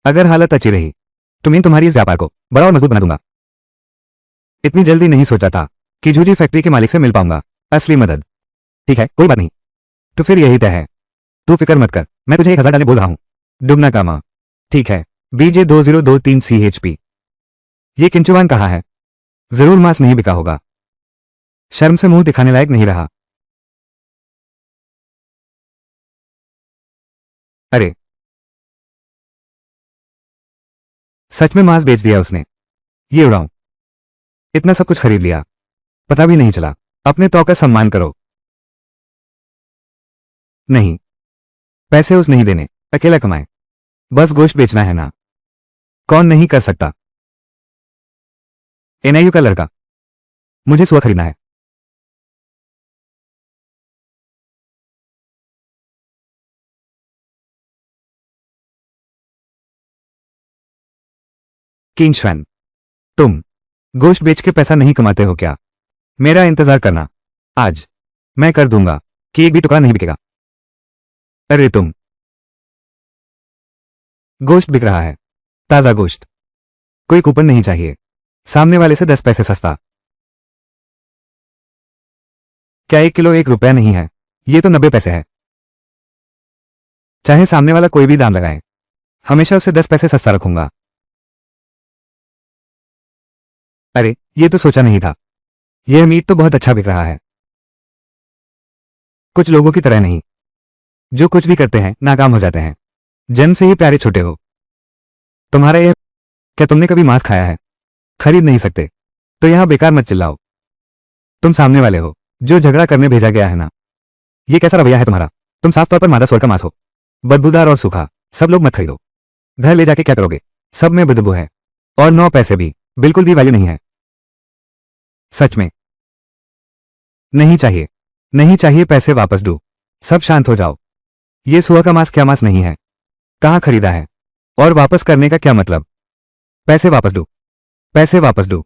अगर हालत अच्छी रही तो मैं तुम्हारी इस व्यापार को बड़ा और मजबूत बना दूंगा। इतनी जल्दी नहीं सोचा था कि जूजी फैक्ट्री के मालिक से मिल पाऊंगा। असली मदद। ठीक है, कोई बात नहीं। तो फिर यही तय है। तू फिक्र मत कर, मैं तुझे 1000 डालने बोल रहा हूं। डुबना कामा। ठीक है। BJ 2023 CHP। ये किंचुवान कहाँ है? जरूर मांस नहीं बिका होगा। शर्म से मुंह दिखाने लायक नहीं रहा। अरे, सच में मांस बेच दिया उसने। ये उड़ाऊं, इतना सब कुछ खरीद लिया, पता भी नहीं चला। अपने तौर का सम्मान करो। नहीं, पैसे उस नहीं देने, अकेला कमाए। बस गोश्त बेचना है ना। कौन नहीं कर सकता। NIU का लड़का। मुझे सुआ खरीदना है। किंगशवैन, तुम गोश्त बेच के पैसा नहीं कमाते हो क्या? मेरा इंतजार करना। आज मैं कर दूंगा कि एक भी टुकड़ा नहीं बिकेगा। अरे तुम, गोश्त बिक रहा है, ताजा गोश्त। कोई कूपन नहीं चाहिए। सामने वाले से 10 पैसे सस्ता। क्या 1 किलो 1 रुपया नहीं है? ये तो 90 पैसे है। चाहे सामने वाला कोई भी दाम लगाए, हमेशा उसे 10 पैसे सस्ता रखूंगा। अरे, ये तो सोचा नहीं था। यह मीट तो बहुत अच्छा बिक रहा है। कुछ लोगों की तरह नहीं, जो कुछ भी करते हैं नाकाम हो जाते हैं। जन्म से ही प्यारे छोटे हो। तुम्हारा यह, क्या तुमने कभी मांस खाया है? खरीद नहीं सकते तो यहां बेकार मत चिल्लाओ। तुम सामने वाले हो जो झगड़ा करने भेजा गया है ना। ये कैसा रवैया है तुम्हारा? तुम साफ तौर पर मादा स्वर का मांस हो, बदबूदार और सूखा। सब लोग मत खरीदो। घर ले जाके क्या करोगे? सब में बदबू है और 9 पैसे भी बिल्कुल भी वैल्यू नहीं है। सच में नहीं चाहिए। नहीं चाहिए, पैसे वापस दो। सब शांत हो जाओ। ये सुअर का मांस क्या मांस नहीं है? कहां खरीदा है? और वापस करने का क्या मतलब? पैसे वापस दो। पैसे वापस दो।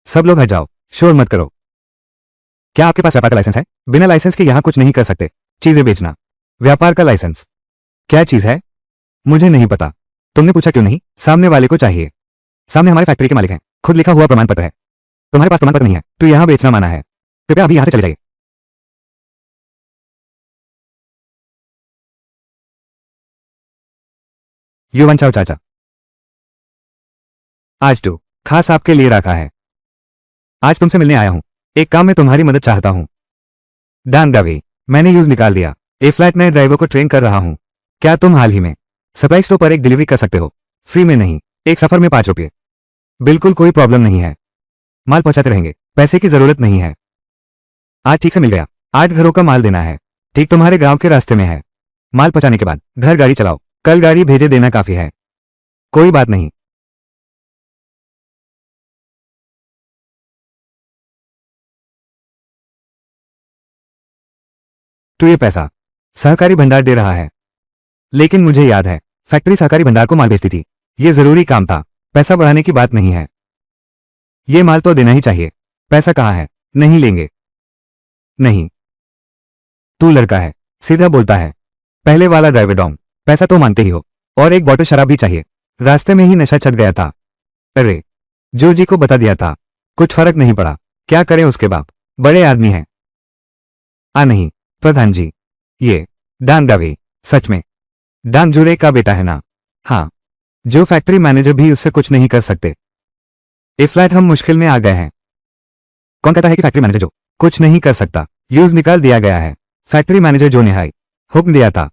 सब लोग हट जाओ, शोर मत करो। क्या आपके पास व्यापार का लाइसेंस है? बिना लाइसेंस के यहां कुछ नहीं कर सकते। चीजें बेचना, व्यापार का लाइसेंस क्या चीज है? मुझे नहीं पता। तुमने पूछा क्यों नहीं? सामने वाले को चाहिए। सामने हमारे फैक्ट्री के मालिक हैं, खुद लिखा हुआ प्रमाण पत्र है। तुम्हारे पास प्रमाण पत्र नहीं है तो यहां बेचना माना है। कृपया अभी यहां से चले जाइए। युवन चाओ चाचा, आज तो खास आपके लिए रखा है। आज तुमसे मिलने आया हूं। एक काम में तुम्हारी मदद चाहता हूं। डान डवे, मैंने यूज निकाल दिया। ए फ्लैट नए ड्राइवर को ट्रेन कर रहा हूं। क्या तुम हाल ही में सरप्राइज स्टोर पर एक डिलीवरी कर सकते हो? फ्री में नहीं, एक सफर में 5 रुपये। बिल्कुल कोई प्रॉब्लम नहीं है, माल पहुंचाते रहेंगे, पैसे की जरूरत नहीं है। आज ठीक से मिल गया। 8 घरों का माल देना है, ठीक तुम्हारे गांव के रास्ते में है। माल पहुंचाने के बाद घर गाड़ी चलाओ, कल गाड़ी भेजे देना काफी है। कोई बात नहीं। तो ये पैसा सहकारी भंडार दे रहा है, लेकिन मुझे याद है फैक्ट्री सहकारी भंडार को माल बेचती थी। ये जरूरी काम था, पैसा बढ़ाने की बात नहीं है। ये माल तो देना ही चाहिए। पैसा कहाँ है? नहीं लेंगे। नहीं, तू लड़का है, सीधा बोलता है। पहले वाला ड्राइवर डॉन, पैसा तो मानते ही हो, और एक बॉटल शराब भी चाहिए। रास्ते में ही नशा चढ़ गया था। अरे, जो जी को बता दिया था, कुछ फर्क नहीं पड़ा। क्या करें, उसके बाप बड़े आदमी हैं। नहीं, प्रधान जी, ये डांग डावे, सच में डांग जुरे का बेटा है ना? हाँ, जो फैक्ट्री मैनेजर भी उससे कुछ नहीं कर सकते। ए फ्लैट हम मुश्किल में आ गए हैं। कौन कहता है कि फैक्ट्री मैनेजर जो कुछ नहीं कर सकता? यूज निकाल दिया गया है। फैक्ट्री मैनेजर जो ने हाई हुक्म दिया था।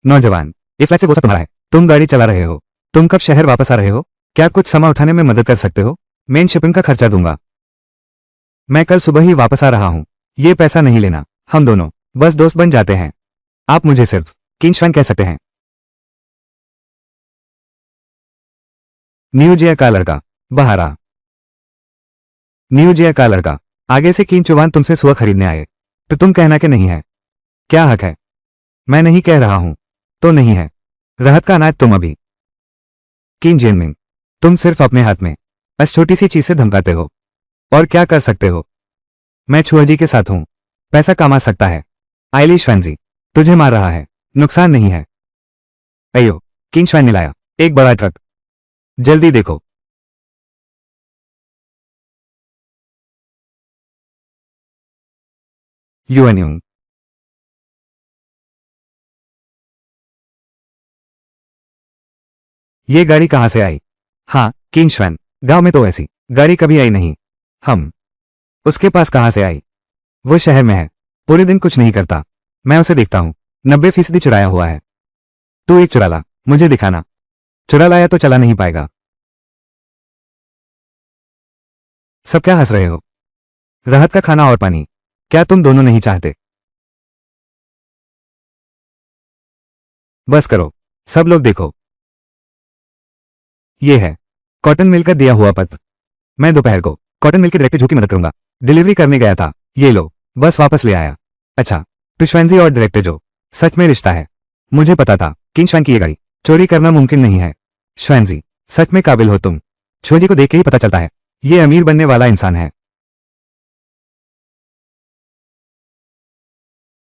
नौजवान, ए फ्लैट से वो सब तुम्हारा है। तुम गाड़ी चला रहे हो। तुम कब शहर वापस आ रहे हो? क्या कुछ सामान उठाने में मदद कर सकते हो? मेन शिपिंग का खर्चा दूंगा। मैं कल सुबह ही वापस आ रहा हूं। ये पैसा नहीं लेना। हम दोनों बस दोस्त बन जाते हैं। आप मुझे सिर्फ किंग कह सकते हैं। न्यूजिया का लड़का बाहर आ। न्यूजिया का लड़का, आगे से किन चुवान तुमसे सुअर खरीदने आए, तो तुम कहना कि नहीं है। क्या हक है? मैं नहीं कह रहा हूं तो नहीं है। राहत का अनाज तुम अभी। किन जेनमिंग, तुम सिर्फ अपने हाथ में बस छोटी सी चीज से धमकाते हो। और क्या कर सकते हो? मैं छुआजी के साथ हूं, पैसा कमा सकता है। आइलिश फैंसी तुझे मार रहा है, नुकसान नहीं है। अयो, किंग श्वान ने लाया एक बड़ा ट्रक। जल्दी देखो। युएन्यूंग, ये गाड़ी कहां से आई? हाँ, किंग श्वान, गांव में तो ऐसी गाड़ी कभी आई नहीं। हम उसके पास कहां से आई? वो शहर में है, पूरे दिन कुछ नहीं करता। मैं उसे देखता हूं, 90% चुराया हुआ है। तू एक चुरा ला, मुझे दिखाना। चुरा लाया तो चला नहीं पाएगा। सब क्या हंस रहे हो? राहत का खाना और पानी, क्या तुम दोनों नहीं चाहते? बस करो, सब लोग देखो। ये है कॉटन मिल का दिया हुआ पत्र। मैं दोपहर को कॉटन मिल के डायरेक्टर जो की मदद करूंगा। डिलीवरी करने गया था, ये लो, बस वापस ले आया। अच्छा, पिशवैंजी और डायरेक्टर जो सच में रिश्ता है। मुझे पता था किंग श्वान की ये गाड़ी चोरी करना मुमकिन नहीं है। श्वैंजी, सच में काबिल हो तुम। छोजी को देख के ही पता चलता है, ये अमीर बनने वाला इंसान है।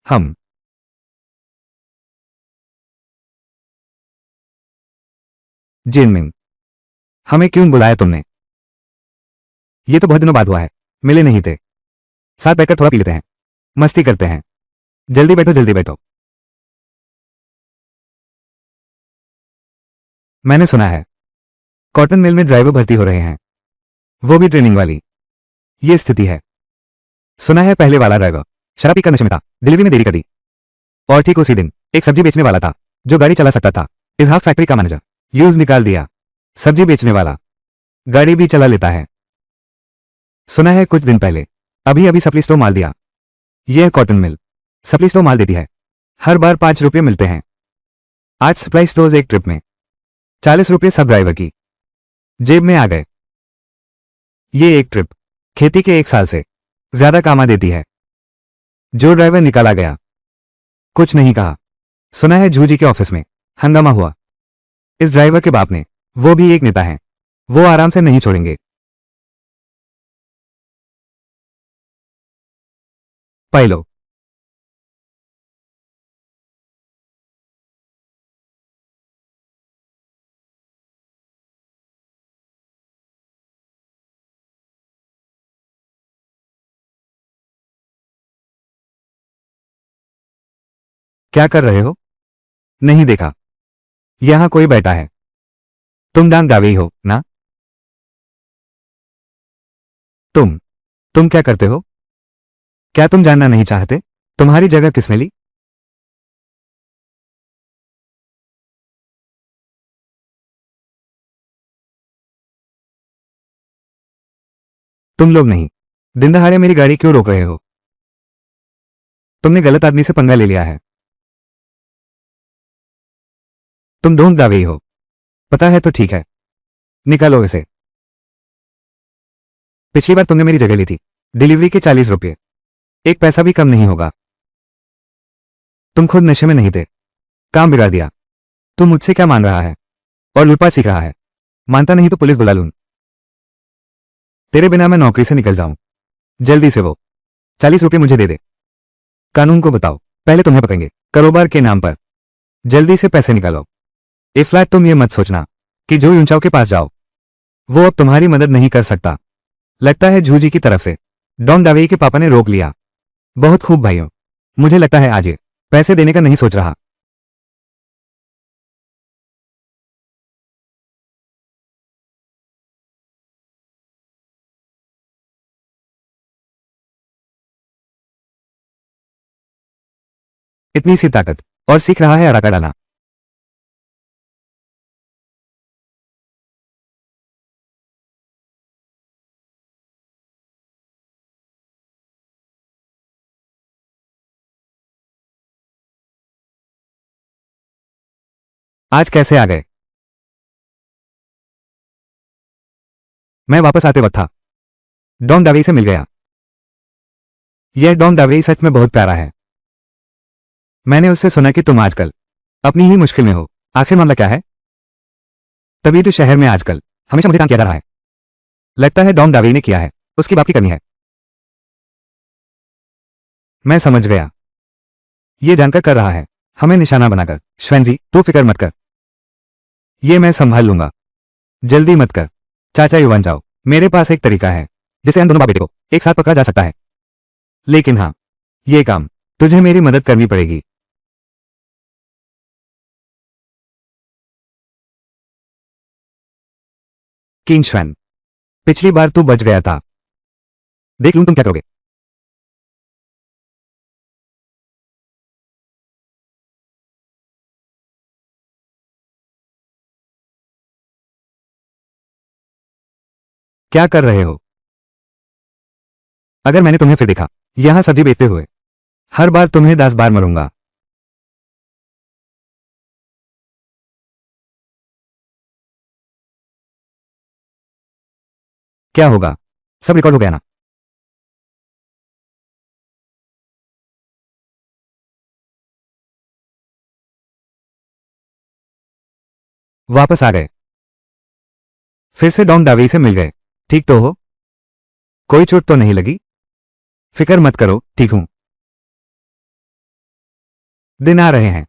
हम जिनमिंग, हमें क्यों बुलाया तुमने? ये तो बहुत दिनों बाद हुआ है, मिले नहीं थे। साथ बैठकर थोड़ा पी लेते हैं, मस्ती करते हैं। जल्दी बैठो, जल्दी बैठो। मैंने सुना है कॉटन मिल में ड्राइवर भर्ती हो रहे हैं, वो भी ट्रेनिंग वाली। ये स्थिति है। सुना है पहले वाला ड्राइवर शराब पीकर नशे में था, डिलीवरी में देरी कर दी। और ठीक उसी दिन एक सब्जी बेचने वाला था जो गाड़ी चला सकता था, इजहाक फैक्ट्री का मैनेजर यूज निकाल दिया। सब्जी बेचने वाला गाड़ी भी चला लेता है। सुना है कुछ दिन पहले अभी अभी सप्ली स्टोर माल दिया। यह कॉटन मिल सप्ली स्टोर माल देती है, हर बार 5 रुपये मिलते हैं। आज सप्लाई स्टोर्स एक ट्रिप में 40 रुपये सब ड्राइवर की जेब में आ गए। ये एक ट्रिप खेती के 1 साल से ज्यादा कामा देती है। जो ड्राइवर निकाला गया कुछ नहीं कहा। सुना है जूजी के ऑफिस में हंगामा हुआ। इस ड्राइवर के बाप ने, वो भी एक नेता है, वो आराम से नहीं छोड़ेंगे। पाइलो, क्या कर रहे हो? नहीं देखा, यहां कोई बैठा है। तुम डांग डावे ही हो ना? तुम तुम क्या करते हो? क्या तुम जानना नहीं चाहते? तुम्हारी जगह किसने ली? तुम लोग नहीं। दिन दहाड़े मेरी गाड़ी क्यों रोक रहे हो? तुमने गलत आदमी से पंगा ले लिया है। तुम ढोंग दावेई हो। पता है तो ठीक है, निकालो इसे। पिछली बार तुमने मेरी जगह ली थी, डिलीवरी के 40 रुपये, एक पैसा भी कम नहीं होगा। तुम खुद नशे में नहीं थे, काम बिगाड़ दिया। तू मुझसे क्या मान रहा है और लूटपाट सीख रहा है? मानता नहीं तो पुलिस बुला लूं। तेरे बिना मैं नौकरी से निकल जाऊं। जल्दी से वो 40 रुपये मुझे दे दे। कानून को बताओ, पहले तुम्हें पकड़ेंगे कारोबार के नाम पर। जल्दी से पैसे निकालो। ए फ्लैट, तुम ये मत सोचना कि जो यूंचाओ के पास जाओ वो अब तुम्हारी मदद नहीं कर सकता। लगता है जूजी की तरफ से डॉन डावेई के पापा ने रोक लिया। बहुत खूब भाइयों, मुझे लगता है आज ये पैसे देने का नहीं सोच रहा। इतनी सी ताकत और सीख रहा है अड़ाका डालना। आज कैसे आ गए? मैं वापस आते वक्त था, डॉन डावेई से मिल गया। यह डॉन डावेई सच में बहुत प्यारा है। मैंने उससे सुना कि तुम आजकल अपनी ही मुश्किल में हो। आखिर मामला क्या है? तभी तो शहर में आजकल हमेशा मुझे काम किया जा रहा है। लगता है डॉन डावेई ने किया है, उसकी बात की करनी है। मैं समझ गया, ये जानकर कर रहा है, हमें निशाना बनाकर। श्वेंजी, तू फिक्र मत कर, ये मैं संभाल लूंगा। जल्दी मत कर चाचा युवान, जाओ। मेरे पास एक तरीका है जिसे इन दोनों बाप बेटे को एक साथ पकड़ा जा सकता है। लेकिन हाँ, ये काम तुझे मेरी मदद करनी पड़ेगी। किंग श्वेन, पिछली बार तू बच गया था, देख लूं तुम क्या करोगे। क्या कर रहे हो? अगर मैंने तुम्हें फिर देखा यहां सब्जी बेचते हुए, हर बार तुम्हें 10 बार मरूंगा। क्या होगा? सब रिकॉर्ड हो गया ना? वापस आ गए, फिर से डॉन डावेई से मिल गए। ठीक तो हो? कोई चोट तो नहीं लगी? फिक्र मत करो, ठीक हूं। दिन आ रहे हैं,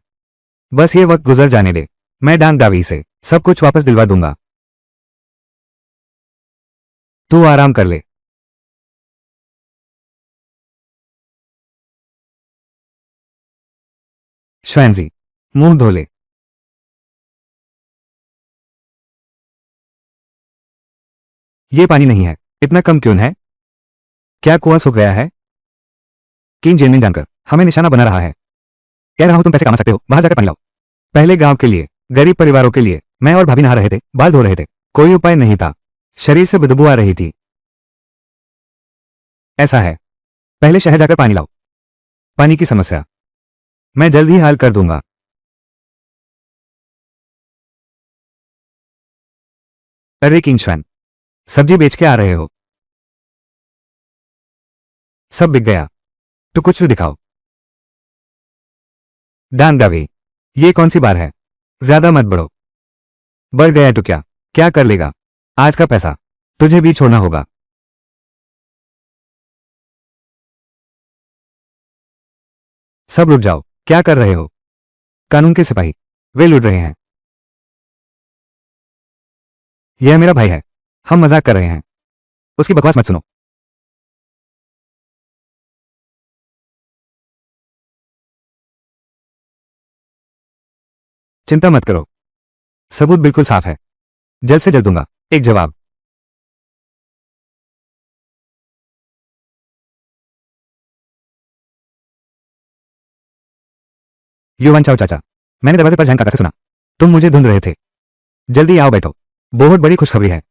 बस ये वक्त गुजर जाने दे। मैं डांग डावेई से सब कुछ वापस दिलवा दूंगा। तू आराम कर ले। श्वेंजी, मुंह धो ले। ये पानी नहीं है, इतना कम क्यों है? क्या कुआं सूख गया है? किंग जेनमिन जानकर हमें निशाना बना रहा है। कह रहा हूं तुम पैसे कमा सकते हो, बाहर जाकर पानी लाओ। पहले गांव के लिए, गरीब परिवारों के लिए। मैं और भाभी नहा रहे थे, बाल धो रहे थे, कोई उपाय नहीं था। शरीर से बदबू आ रही थी। ऐसा है, पहले शहर जाकर पानी लाओ। पानी की समस्या मैं जल्द ही हल कर दूंगा। अरे किंग श्वेन, सब्जी बेच के आ रहे हो? सब बिक गया तो कुछ दिखाओ। डांग डावे, ये कौन सी बार है? ज्यादा मत बढ़ो। बढ़ गया तो क्या क्या कर लेगा? आज का पैसा तुझे भी छोड़ना होगा। सब रुक जाओ, क्या कर रहे हो? कानून के सिपाही, वे लूट रहे हैं। यह मेरा भाई है, हम मजाक कर रहे हैं, उसकी बकवास मत सुनो। चिंता मत करो, सबूत बिल्कुल साफ है, जल्द से जल्द दूंगा एक जवाब। युवान चाओ चाचा, मैंने दरवाजे पर झांका से सुना, तुम मुझे ढूंढ रहे थे। जल्दी आओ, बैठो, बहुत बड़ी खुशखबरी है।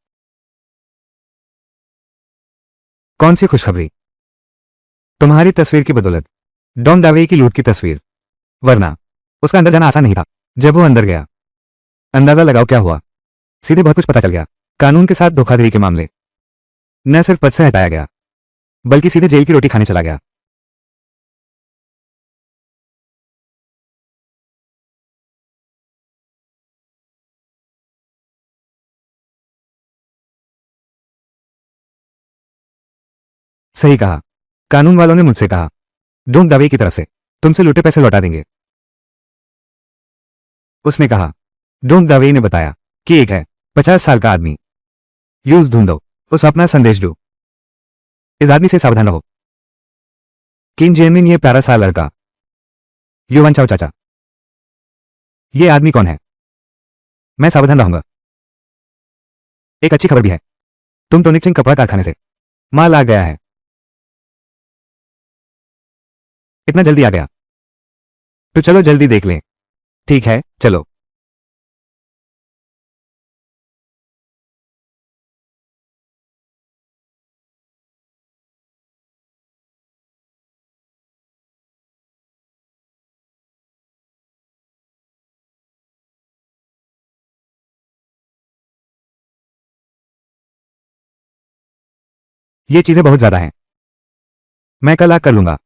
कौन सी खुशखबरी? तुम्हारी तस्वीर की बदौलत। डॉन दावे की लूट की तस्वीर। वरना उसका अंदर जाना आसान नहीं था। जब वो अंदर गया, अंदाजा लगाओ क्या हुआ। सीधे बहुत कुछ पता चल गया। कानून के साथ धोखाधड़ी के मामले। न सिर्फ पद से हटाया गया, बल्कि सीधे जेल की रोटी खाने चला गया। सही कहा। कानून वालों ने मुझसे कहा, डोंग दावे की तरफ से तुमसे लूटे पैसे लौटा देंगे। उसने कहा। डोंग दावे ने बताया कि एक है 50 साल का आदमी। यूज ढूंढो, उस अपना संदेश दो। इस आदमी से सावधान रहो। किन जेनमिन ये प्यारा सा लड़का। युवान चाओ चाचा। ये आदमी कौन है? मैं सावधान रहूंगा। एक अच्छी खबर भी है। तुम टोनिक चिंग कपड़ा कारखाने से माल आ गया है। इतना जल्दी आ गया? तो चलो जल्दी देख लें। ठीक है, चलो। ये चीजें बहुत ज्यादा हैं। मैं कल आग कर लूंगा।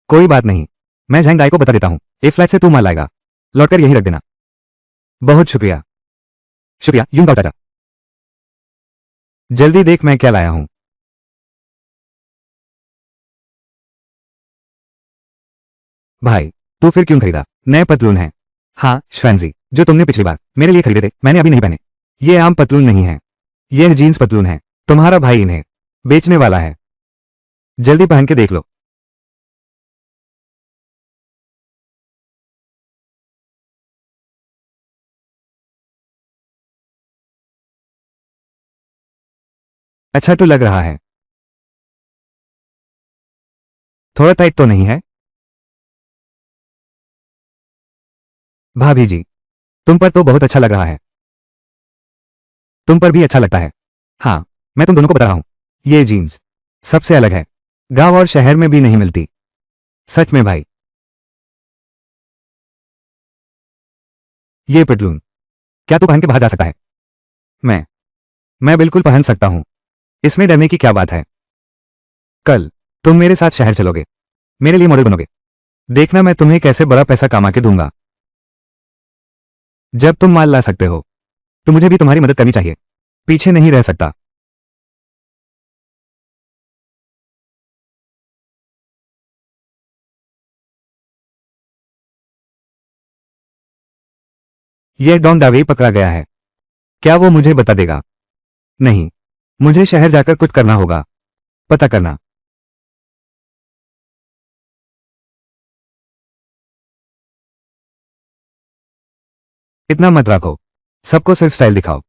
कोई बात नहीं, मैं झंग दाई को बता देता हूं। ए फ्लैट से तू माल लाएगा, लौटकर यहीं रख देना। बहुत शुक्रिया। शुक्रिया यूं गाओ चाचा। जल्दी देख मैं क्या लाया हूं। भाई, तू फिर क्यों खरीदा? नए पतलून हैं। हाँ श्वैनजी, जो तुमने पिछली बार मेरे लिए खरीदे थे, मैंने अभी नहीं पहने। ये आम पतलून नहीं है, यह जीन्स पतलून है। तुम्हारा भाई इन्हें बेचने वाला है। जल्दी पहन के देख लो। अच्छा तो लग रहा है। थोड़ा टाइट तो नहीं है? भाभी जी, तुम पर तो बहुत अच्छा लग रहा है। तुम पर भी अच्छा लगता है। हाँ, मैं तुम दोनों को बता रहा हूं, ये जीन्स सबसे अलग है। गांव और शहर में भी नहीं मिलती। सच में भाई। ये पतलून क्या तू पहन के बाहर जा सकता है? मैं मैं बिल्कुल पहन सकता हूं। इसमें डरने की क्या बात है? कल तुम मेरे साथ शहर चलोगे, मेरे लिए मॉडल बनोगे। देखना मैं तुम्हें कैसे बड़ा पैसा कमा के दूंगा। जब तुम माल ला सकते हो, तो मुझे भी तुम्हारी मदद करनी चाहिए। पीछे नहीं रह सकता। यह डॉन दावे पकड़ा गया है। क्या वो मुझे बता देगा? नहीं, मुझे शहर जाकर कुछ करना होगा। पता करना। इतना मत रखो। सबको सिर्फ स्टाइल दिखाओ।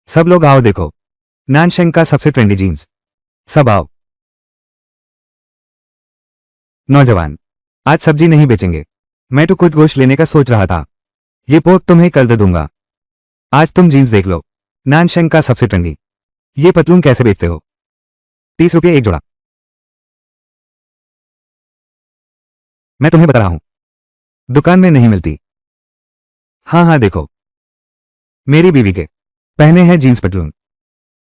सब लोग आओ देखो, नानशेंग का सबसे ट्रेंडी जीन्स। सब आओ। नौजवान, आज सब्जी नहीं बेचेंगे। मैं तो कुछ गोश्त लेने का सोच रहा था। ये पोर्क तुम्हें कल दे दूंगा। आज तुम जीन्स देख लो, नानशेंग का सबसे ट्रेंडी। ये पतलून कैसे बेचते हो? 30 रुपये एक जोड़ा। मैं तुम्हें बता रहा हूं, दुकान में नहीं मिलती। हाँ हाँ देखो, मेरी बीवी के पहने हैं जीन्स पतलून।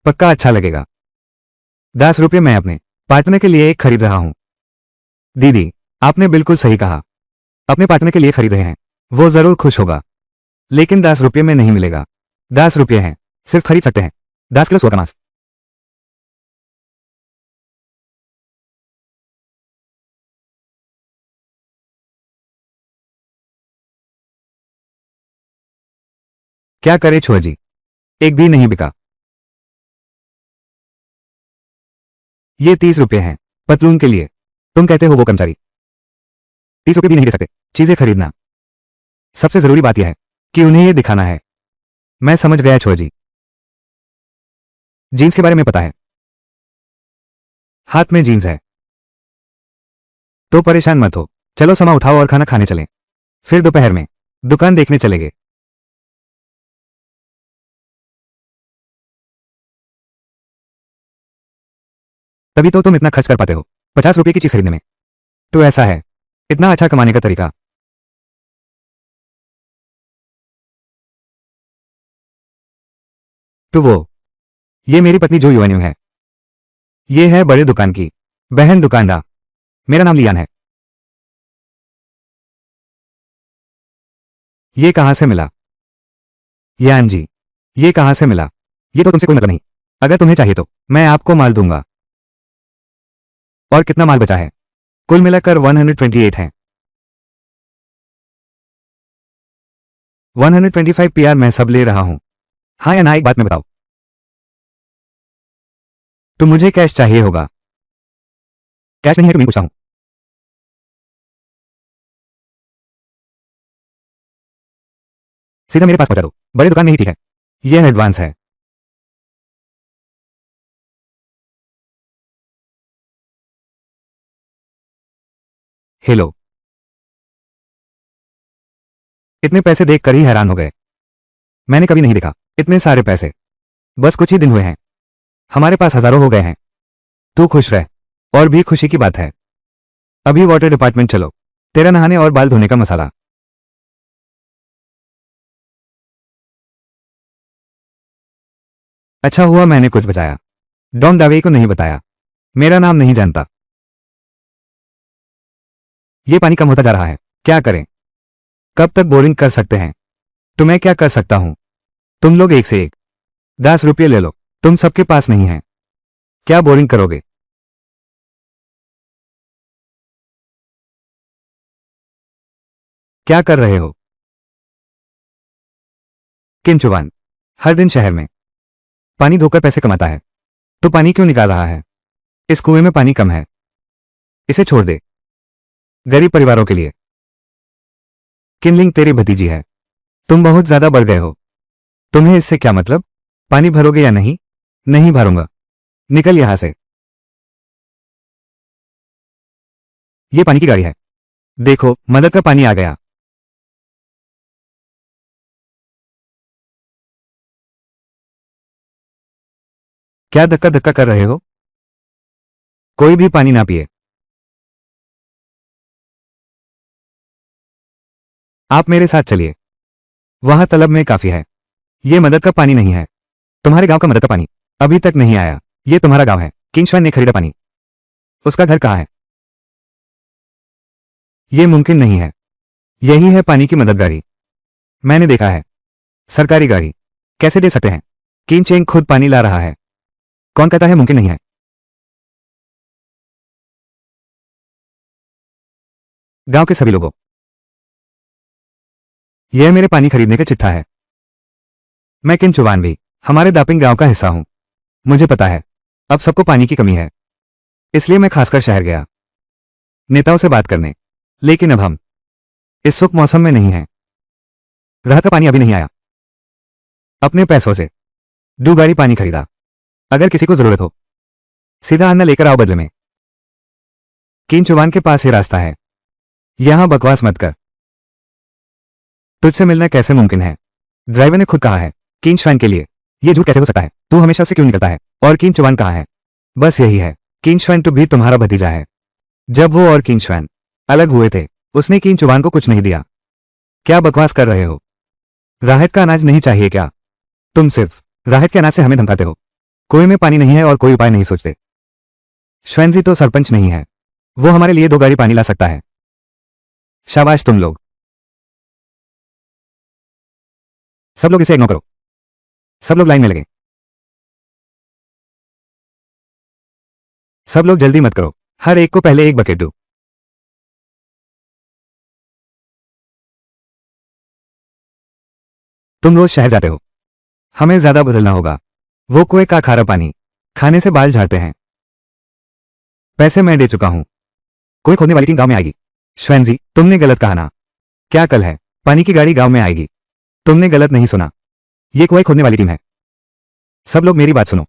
पक्का अच्छा लगेगा। 10 रुपये मैं अपने पार्टनर के लिए एक खरीद रहा हूं। दीदी, आपने बिल्कुल सही कहा। अपने पार्टनर के लिए खरीद रहे हैं, वो जरूर खुश होगा। लेकिन 10 रुपये में नहीं मिलेगा। 10 रुपये हैं, सिर्फ खरीद सकते हैं 10 किलो सुअर का मांस। क्या करे छुआ जी, एक भी नहीं बिका। ये 30 रुपये हैं पतलून के लिए। तुम कहते हो वो कर्मचारी 30 रुपये भी नहीं दे सकते चीजें खरीदना। सबसे जरूरी बात यह है कि उन्हें ये दिखाना है। मैं समझ गया छुआ जी। जीन्स के बारे में पता है? हाथ में जीन्स है तो परेशान मत हो। चलो समा उठाओ और खाना खाने चलें। फिर दोपहर में दुकान देखने चलेंगे। तभी तो तुम इतना खर्च कर पाते हो 50 रुपये की चीज खरीदने में। तो ऐसा है इतना अच्छा कमाने का तरीका। तो वो ये मेरी पत्नी जो युवान्यू है। ये है बड़े दुकान की बहन दुकानदार। मेरा नाम लियान है। ये कहां से मिला? यान जी, ये कहां से मिला? ये तो तुमसे कोई मतलब नहीं। अगर तुम्हें चाहिए तो मैं आपको माल दूंगा। और कितना माल बचा है? कुल मिलाकर 128 है। 125 पीआर मैं सब ले रहा हूं। हाँ या ना एक बात में बताओ। तो मुझे कैश चाहिए होगा। कैश नहीं है तो मैं पूछा हूं। सीधा मेरे पास पहुंचा दो। बड़े दुकान में ही ठीक है। यह एडवांस है। हेलो। इतने पैसे देखकर ही हैरान हो गए। मैंने कभी नहीं देखा इतने सारे पैसे। बस कुछ ही दिन हुए हैं हमारे पास हजारों हो गए हैं। तू खुश रह। और भी खुशी की बात है। अभी वाटर डिपार्टमेंट चलो। तेरा नहाने और बाल धोने का मसाला। अच्छा हुआ मैंने कुछ बचाया। डॉन दावे को नहीं बताया। मेरा नाम नहीं जानता। ये पानी कम होता जा रहा है। क्या करें? कब तक बोरिंग कर सकते हैं? तो मैं क्या कर सकता हूं? तुम लोग एक से एक 10 रुपये ले लो। तुम सबके पास नहीं है। क्या बोरिंग करोगे? क्या कर रहे हो? किंचुवान हर दिन शहर में पानी धोकर पैसे कमाता है। तो पानी क्यों निकाल रहा है? इस कुएं में पानी कम है। इसे छोड़ दे। गरीब परिवारों के लिए। किनलिंग तेरी भतीजी है। तुम बहुत ज्यादा बढ़ गए हो। तुम्हें इससे क्या मतलब? पानी भरोगे या नहीं? नहीं भरूंगा। निकल यहां से। ये पानी की गाड़ी है। देखो मदद का पानी आ गया। क्या धक्का धक्का कर रहे हो? कोई भी पानी ना पिए। आप मेरे साथ चलिए। वहां तलब में काफी है। ये मदद का पानी नहीं है। तुम्हारे गांव का मदद का पानी अभी तक नहीं आया। ये तुम्हारा गांव है। किंगश्वान ने खरीदा पानी। उसका घर कहाँ है? ये मुमकिन नहीं है। यही है पानी की मदद गाड़ी। मैंने देखा है। सरकारी गाड़ी कैसे दे सकते हैं? किन चेंग खुद पानी ला रहा है। कौन कहता है मुमकिन नहीं है? गांव के सभी लोगों। यह मेरे पानी खरीदने का चिट्ठा है। मैं किन चुवान भी हमारे दापिंग गांव का हिस्सा हूं। मुझे पता है अब सबको पानी की कमी है। इसलिए मैं खासकर शहर गया नेताओं से बात करने। लेकिन अब हम इस सुख मौसम में नहीं हैं। राहत का पानी अभी नहीं आया। अपने पैसों से 2 गाड़ी पानी खरीदा। अगर किसी को जरूरत हो सीधा अन्ना लेकर आओ बदले में। किन चुवान के पास ही रास्ता है। यहां बकवास मत कर। तुझसे मिलना कैसे मुमकिन है? ड्राइवर ने खुद कहा है। किन श्वान के लिए यह झूठ कैसे हो सकता है? तू हमेशा उससे क्यों निकलता है? और किन चुवान कहाँ है? बस यही है। किन श्वान तो भी तुम्हारा भतीजा है। जब वो और किन श्वान अलग हुए थे उसने किन चुवान को कुछ नहीं दिया। क्या बकवास कर रहे हो? राहत का अनाज नहीं चाहिए क्या? तुम सिर्फ राहत के अनाज से हमें धमकाते हो। कुएं में पानी नहीं है और कोई उपाय नहीं सोचते। श्वेनजी तो सरपंच नहीं है। वो हमारे लिए 2 गाड़ी पानी ला सकता है। शाबाश तुम लोग। सब लोग इसे इग्नोर करो। सब लोग लाइन में लगे। सब लोग जल्दी मत करो। हर एक को पहले एक बकेट दो। तुम रोज शहर जाते हो। हमें ज्यादा बदलना होगा। वो कुएं का खारा पानी खाने से बाल झाड़ते हैं। पैसे मैं दे चुका हूं। कोई खोदने वाली टीम गांव में आएगी। श्वेनजी तुमने गलत कहा ना। क्या कल है पानी की गाड़ी गांव में आएगी? तुमने गलत नहीं सुना। ये कुएं खोदने वाली टीम है। सब लोग मेरी बात सुनो।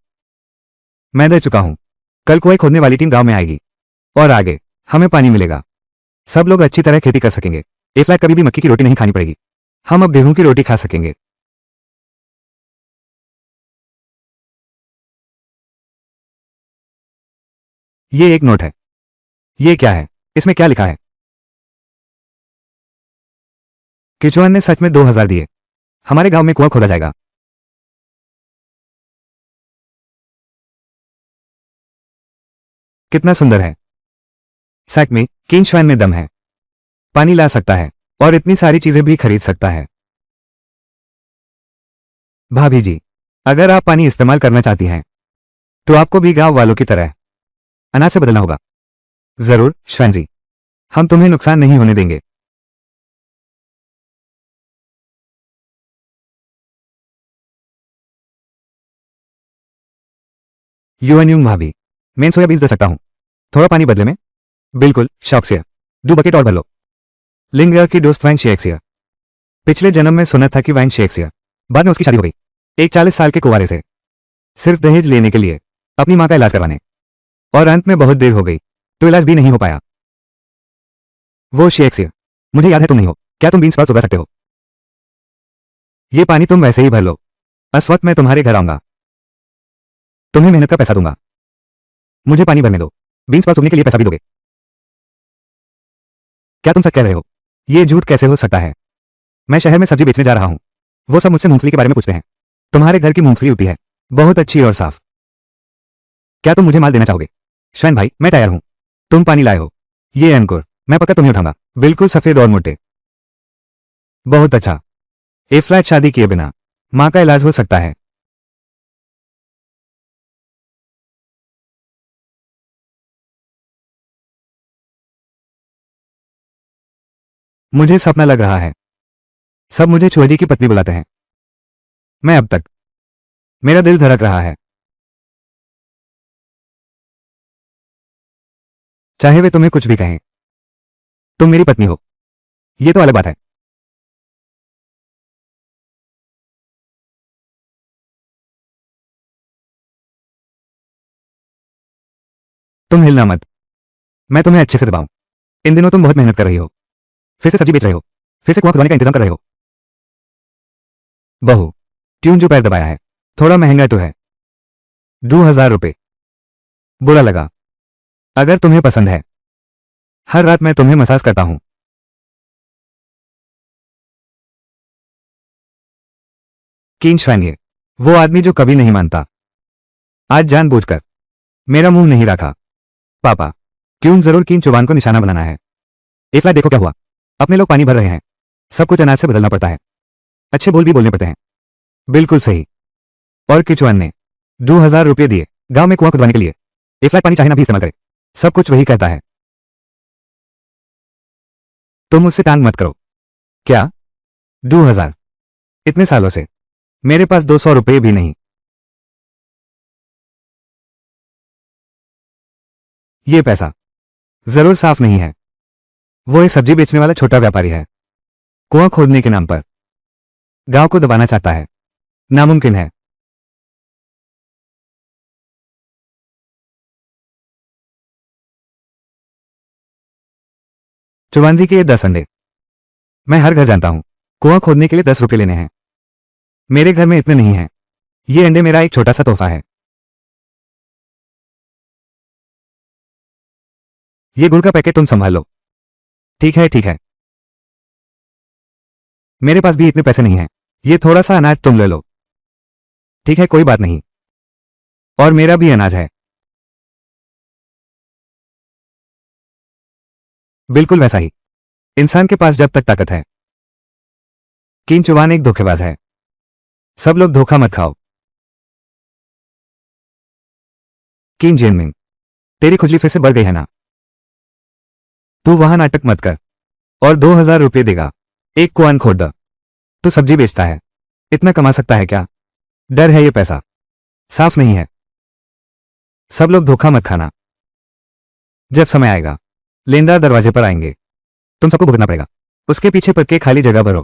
मैं दे चुका हूं। कल कुएं खोदने वाली टीम गांव में आएगी और आगे हमें पानी मिलेगा। सब लोग अच्छी तरह खेती कर सकेंगे। ए फ्लैट कभी भी मक्की की रोटी नहीं खानी पड़ेगी। हम अब गेहूं की रोटी खा सकेंगे। ये एक नोट है। ये क्या है? इसमें क्या लिखा है? किचुआन ने सच में 2000 दिए। हमारे गांव में कुआं खोदा जाएगा। कितना सुंदर है। सच में किंगश्वान में दम है। पानी ला सकता है और इतनी सारी चीजें भी खरीद सकता है। भाभी जी, अगर आप पानी इस्तेमाल करना चाहती हैं तो आपको भी गांव वालों की तरह अनाज से बदलना होगा। जरूर श्वान जी, हम तुम्हें नुकसान नहीं होने देंगे। युवान्युंग भाभी, मैं सोया बीज दे सकता हूं। थोड़ा पानी बदले में। बिल्कुल शौक से। 2 बकेट और भर लो। लिंग की दोस्त वैंग शेक्सियर। पिछले जन्म में सुना था कि वैंग शेक्सियर बाद में उसकी शादी हो गई एक 40 साल के कुंवारे से, सिर्फ दहेज लेने के लिए, अपनी मां का इलाज करवाने। और अंत में बहुत देर हो गई तो इलाज भी नहीं हो पाया। वो शेक्सियर, मुझे याद है तुम नहीं हो। क्या तुम बीन्स स्प्राउट्स उगा सकते हो? ये पानी तुम वैसे ही भर लो। इस वक्त मैं तुम्हारे घर आऊंगा। तुम्हें मेहनत का पैसा दूंगा। मुझे पानी भरने दो। बीन्स स्प्राउट्स उगने के लिए पैसा भी दोगे? क्या तुम सच कह रहे हो? ये झूठ कैसे हो सकता है? मैं शहर में सब्जी बेचने जा रहा हूं। वो सब मुझसे मूंगफली के बारे में पूछते हैं। तुम्हारे घर की मूंगफली होती है बहुत अच्छी और साफ। क्या तुम मुझे माल देना चाहोगे? शैन भाई, मैं तैयार हूं। तुम पानी लाए हो। ये अंकुर मैं पक्का तुम्हें उठाऊंगा। बिल्कुल सफेद और मोटे। बहुत अच्छा। ए फ्लैट शादी किए बिना मां का इलाज हो सकता है। मुझे सपना लग रहा है। सब मुझे चुहरी की पत्नी बुलाते हैं। मैं अब तक मेरा दिल धड़क रहा है। चाहे वे तुम्हें कुछ भी कहें, तुम मेरी पत्नी हो। ये तो अलग बात है। तुम हिलना मत। मैं तुम्हें अच्छे से दबाऊं। इन दिनों तुम बहुत मेहनत कर रही हो। फिर से सब्जी बेच रहे हो। फिर से कुआं खुदवाने का इंतजाम कर रहे हो। बहू, ट्यून जो पैर दबाया है थोड़ा महंगा तो है। 2000 रुपये। बुरा लगा। अगर तुम्हें पसंद है, हर रात मैं तुम्हें मसाज करता हूं। कीन श्वानिए, वो आदमी जो कभी नहीं मानता। आज जानबूझकर मेरा मुंह नहीं रखा। पापा, क्यों जरूर कीन चुबान को निशाना बनाना है। एक फ्लैट देखो क्या हुआ। अपने लोग पानी भर रहे हैं। सब कुछ अनाज से बदलना पड़ता है। अच्छे बोल भी बोलने पड़ते हैं। बिल्कुल सही। और किचुआन ने 2000 रुपये दिए गांव में कुआं खुदवाने के लिए। एक फ्लैट पानी चाहे ना भी इस्तेमाल करे, सब कुछ वही कहता है। तुम मुझसे टांग मत करो। क्या? 2000? इतने सालों से मेरे पास 200 रुपये भी नहीं। ये पैसा जरूर साफ नहीं है। वो एक सब्जी बेचने वाला छोटा व्यापारी है। कुआं खोदने के नाम पर गांव को दबाना चाहता है। नामुमकिन है। चुवांजी के ये 10 अंडे। मैं हर घर जानता हूं। कुआं खोदने के लिए 10 रुपये लेने हैं। मेरे घर में इतने नहीं हैं। ये अंडे मेरा एक छोटा सा तोहफा है। ये गुड़ का पैकेट तुम संभाल लो। ठीक है ठीक है। मेरे पास भी इतने पैसे नहीं हैं। ये थोड़ा सा अनाज तुम ले लो। ठीक है कोई बात नहीं। और मेरा भी अनाज है। बिल्कुल वैसा ही। इंसान के पास जब तक ताकत है। किन चुवान एक धोखेबाज है। सब लोग धोखा मत खाओ। किन जेनमिंग, तेरी खुजली फिर से बढ़ गई है ना? तू वहां नाटक मत कर। और 2000 रुपये देगा। एक कुआन खोद द। तू सब्जी बेचता है, इतना कमा सकता है क्या? डर है ये पैसा साफ नहीं है। सब लोग धोखा मत खाना। जब समय आएगा लेनदार दरवाजे पर आएंगे, तुम सबको भुगतना पड़ेगा। उसके पीछे पद के खाली जगह भरो।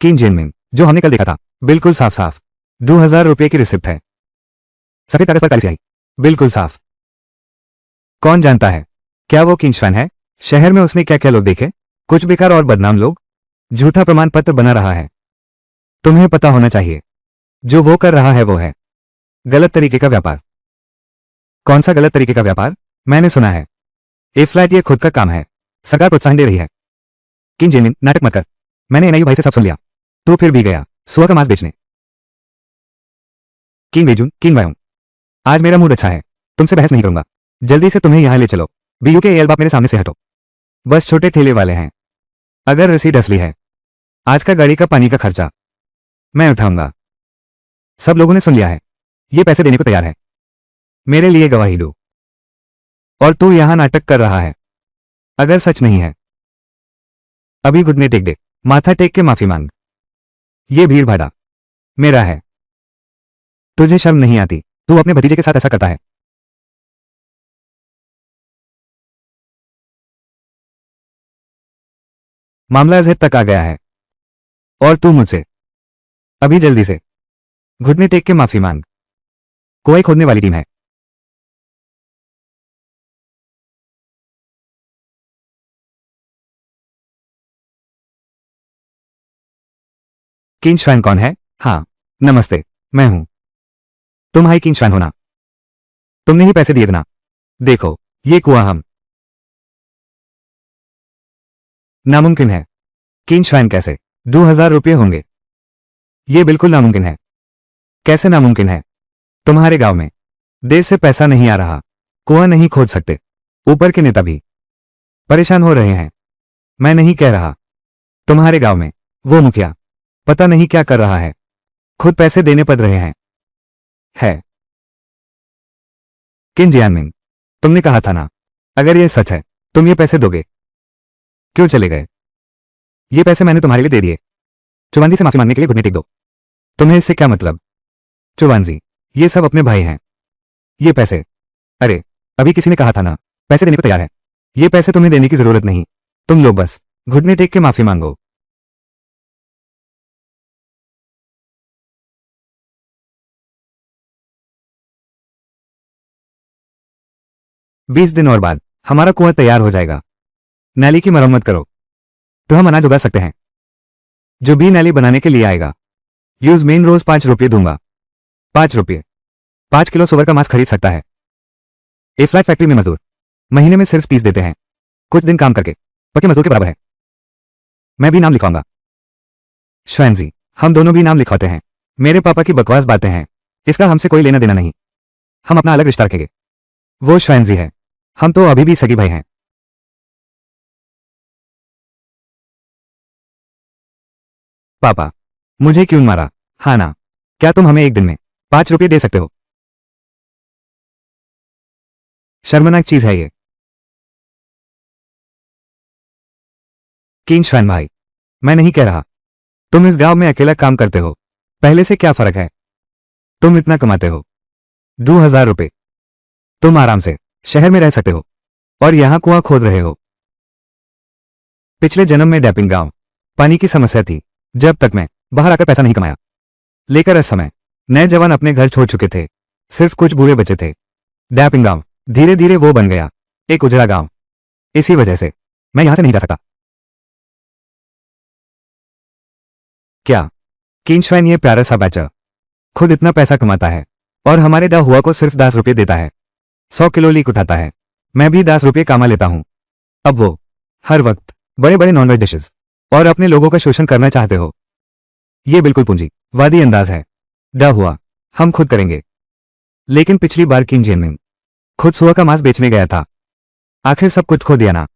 किन जेनमिंग, जो हमने कल देखा था, बिल्कुल साफ साफ 2000 रुपये की रिसिप्ट है। सफेद कागज पर काली स्याही। बिल्कुल साफ। कौन जानता है क्या वो किंगश्वान है? शहर में उसने क्या क्या लोग देखे। कुछ बेकार और बदनाम लोग। झूठा प्रमाण पत्र बना रहा है। तुम्हें पता होना चाहिए जो वो कर रहा है वो है गलत तरीके का व्यापार। कौन सा गलत तरीके का व्यापार? मैंने सुना है ए फ्लैट ये खुद का काम है, सरकार प्रोत्साहन दे रही है। किन जेमिन नाटक मत कर, मैंने एनआईयू भाई से सब सुन लिया। तू फिर भी गया सुअर का मांस बेचने। किन बेजून किन वायूं, आज मेरा मूड अच्छा है, तुमसे बहस नहीं करूंगा। जल्दी से तुम्हें यहां ले चलो। बीयू के एल बाप मेरे सामने से हटो। बस छोटे ठेले वाले हैं, अगर रसीद असली है आज का गाड़ी का पानी का खर्चा मैं उठाऊंगा। सब लोगों ने सुन लिया है, ये पैसे देने को तैयार है। मेरे लिए गवाही दो। और तू यहां नाटक कर रहा है, अगर सच नहीं है अभी घुटने टेक दे, माथा टेक के माफी मांग। ये भीड़ भाड़ा मेरा है, तुझे शर्म नहीं आती? तू अपने भतीजे के साथ ऐसा करता है। मामला अजहर तक आ गया है और तू मुझसे अभी जल्दी से घुटने टेक के माफी मांग। कुआं खोदने वाली टीम है। किंग श्वान कौन है? हाँ नमस्ते, मैं हूं। तुम हाई किंग श्वान हो ना? तुमने ही पैसे दिए थे ना? देखो ये कुआं हम। नामुमकिन है। किंग श्वान कैसे? 2000 रुपये होंगे। ये बिल्कुल नामुमकिन है। कैसे नामुमकिन है? तुम्हारे गांव में देर से पैसा नहीं आ रहा, कुआं नहीं खोद सकते, ऊपर के नेता भी परेशान हो रहे हैं। मैं नहीं कह रहा, तुम्हारे गांव में वो मुखिया पता नहीं क्या कर रहा है, खुद पैसे देने पड़ रहे हैं। है किन जियानमिंग, तुमने कहा था ना अगर ये सच है तुम ये पैसे दोगे। क्यों चले गए? ये पैसे मैंने तुम्हारे लिए दे दिए। चुवांजी से माफी मांगने के लिए घुटने टेक दो। तुम्हें इससे क्या मतलब? चुवांजी ये सब अपने भाई हैं, ये पैसे। अरे अभी किसी ने कहा था ना पैसे देने को तैयार है। ये पैसे तुम्हें देने की जरूरत नहीं, तुम लोग बस घुटने टेक के माफी मांगो। 20 दिन और बाद हमारा कुआं तैयार हो जाएगा। नाली की मरम्मत करो तो हम अनाज उगा सकते हैं। जो भी नाली बनाने के लिए आएगा यूज मेन रोज 5 रुपये दूंगा। 5 रुपये 5 किलो सुअर का मांस खरीद सकता है। ए फ्लैट फैक्ट्री में मजदूर महीने में सिर्फ 30 देते हैं, कुछ दिन काम करके पक्के मजदूर के बराबर है। मैं भी नाम लिखवाऊंगा। श्वान जी हम दोनों भी नाम लिखवाते हैं। मेरे पापा की बकवास बातें हैं, इसका हमसे कोई लेना देना नहीं। हम अपना अलग रिश्ता रखेंगे। वो श्वान जी है, हम तो अभी भी सगी भाई हैं। पापा मुझे क्यों मारा? हाँ ना, क्या तुम हमें एक दिन में 5 रुपये दे सकते हो? शर्मनाक चीज है ये। किंग श्वान भाई मैं नहीं कह रहा, तुम इस गांव में अकेला काम करते हो, पहले से क्या फर्क है? तुम इतना कमाते हो 2000 रुपये, तुम आराम से शहर में रह सकते हो और यहां कुआं खोद रहे हो। पिछले जन्म में डैपिंग गांव पानी की समस्या थी, जब तक मैं बाहर आकर पैसा नहीं कमाया। लेकर इस समय नए जवान अपने घर छोड़ चुके थे, सिर्फ कुछ बूढ़े बचे थे। डैपिंग गांव धीरे धीरे वो बन गया एक उजड़ा गांव। इसी वजह से मैं यहां से नहीं जा सकता। क्या किंग श्वान ये प्यारा सा बच्चा खुद इतना पैसा कमाता है और हमारे डा हुआ को सिर्फ 10 रुपये देता है, 100 किलो लीक उठाता है। मैं भी 10 रुपये कमा लेता हूं। अब वो हर वक्त बड़े बड़े नॉनवेज डिशेस और अपने लोगों का शोषण करना चाहते हो। ये बिल्कुल पूंजीवादी अंदाज है। डा हुआ हम खुद करेंगे। लेकिन पिछली बार किंग जेनमिंग खुद सुअर का मांस बेचने गया था, आखिर सब कुछ खो दिया ना।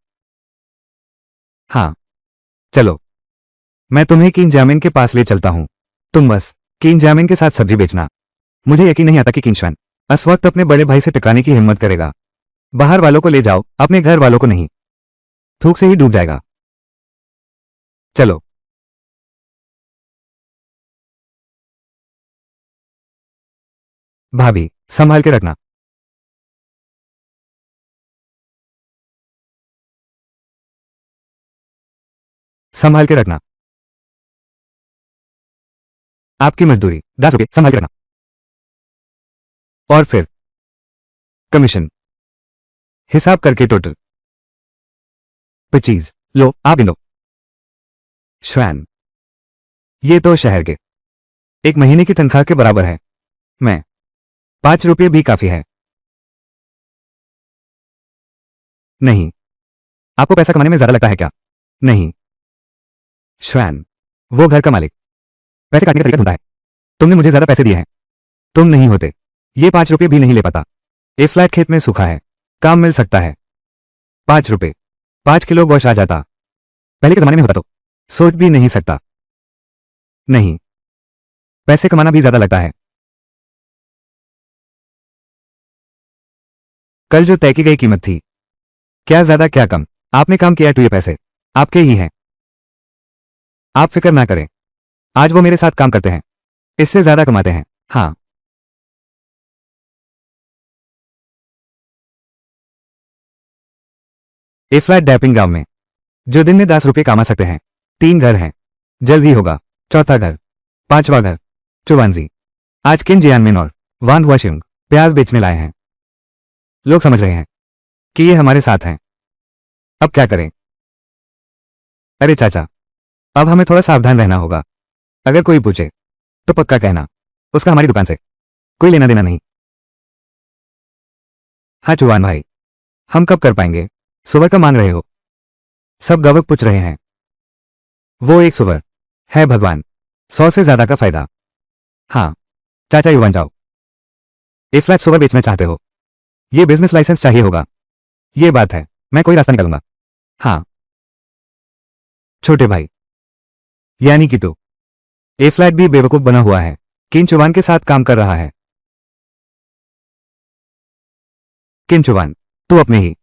हाँ चलो मैं तुम्हें किंग जामिन के पास ले चलता हूं, तुम बस किंग जामिन के साथ सब्जी बेचना। मुझे यकीन नहीं आता कि किंग श्वान इस वक्त अपने बड़े भाई से टकराने की हिम्मत करेगा। बाहर वालों को ले जाओ, अपने घर वालों को नहीं, थूक से ही डूब जाएगा। चलो भाभी संभाल के रखना। संभाल के रखना। आपकी मजदूरी 10 रुपये, संभाल के रखना। और फिर कमीशन हिसाब करके टोटल 25। लो आप गिनो। श्वान ये तो शहर के एक महीने की तनख्वाह के बराबर है। मैं 5 रुपये भी काफी है। नहीं। आपको पैसा कमाने में ज्यादा लगता है क्या? नहीं। श्वैन, वो घर का मालिक पैसे काटने का तरीका ढूंढता है। तुमने मुझे ज्यादा पैसे दिए हैं। तुम नहीं होते ये 5 रुपये भी नहीं ले पाता। ए फ्लैट खेत में सूखा है, काम मिल सकता है। 5 रुपये, 5 किलो गोश्त आ जाता। पहले के जमाने में होता तो सोच भी नहीं सकता। नहीं, पैसे कमाना भी ज्यादा लगता है। कल जो तय की गई कीमत थी, क्या ज्यादा क्या कम? आपने काम किया तो ये पैसे आपके ही हैं। आप फिक्र ना करें, आज वो मेरे साथ काम करते हैं, इससे ज्यादा कमाते हैं। हाँ, ए फ्लैट डैपिंग गांव में जो दिन में 10 रुपये कमा सकते हैं। 3 घर हैं, जल्द ही होगा चौथा घर, 5वां घर। चुवानजी, आज किन जियानमिन और वान हुआशिंग प्याज बेचने लाए हैं। लोग समझ रहे हैं कि ये हमारे साथ हैं। अब क्या करें? अरे चाचा, अब हमें थोड़ा सावधान रहना होगा। अगर कोई पूछे तो पक्का कहना उसका हमारी दुकान से कोई लेना देना नहीं। हाँ चुवान भाई, हम कब कर पाएंगे? सुवर का मांग रहे हो? सब गवक पूछ रहे हैं। वो एक सुवर है भगवान, 100 से ज्यादा का फायदा। हाँ चाचा, युवान जाओ। ए फ्लैट सुवर बेचना चाहते हो? ये बिजनेस लाइसेंस चाहिए होगा। ये बात है, मैं कोई रास्ता निकालूंगा। हाँ छोटे भाई, यानी कि तू ए फ्लैट भी बेवकूफ बना हुआ है, किन चुवान के साथ काम कर रहा है। किन चुवान, तू अपने ही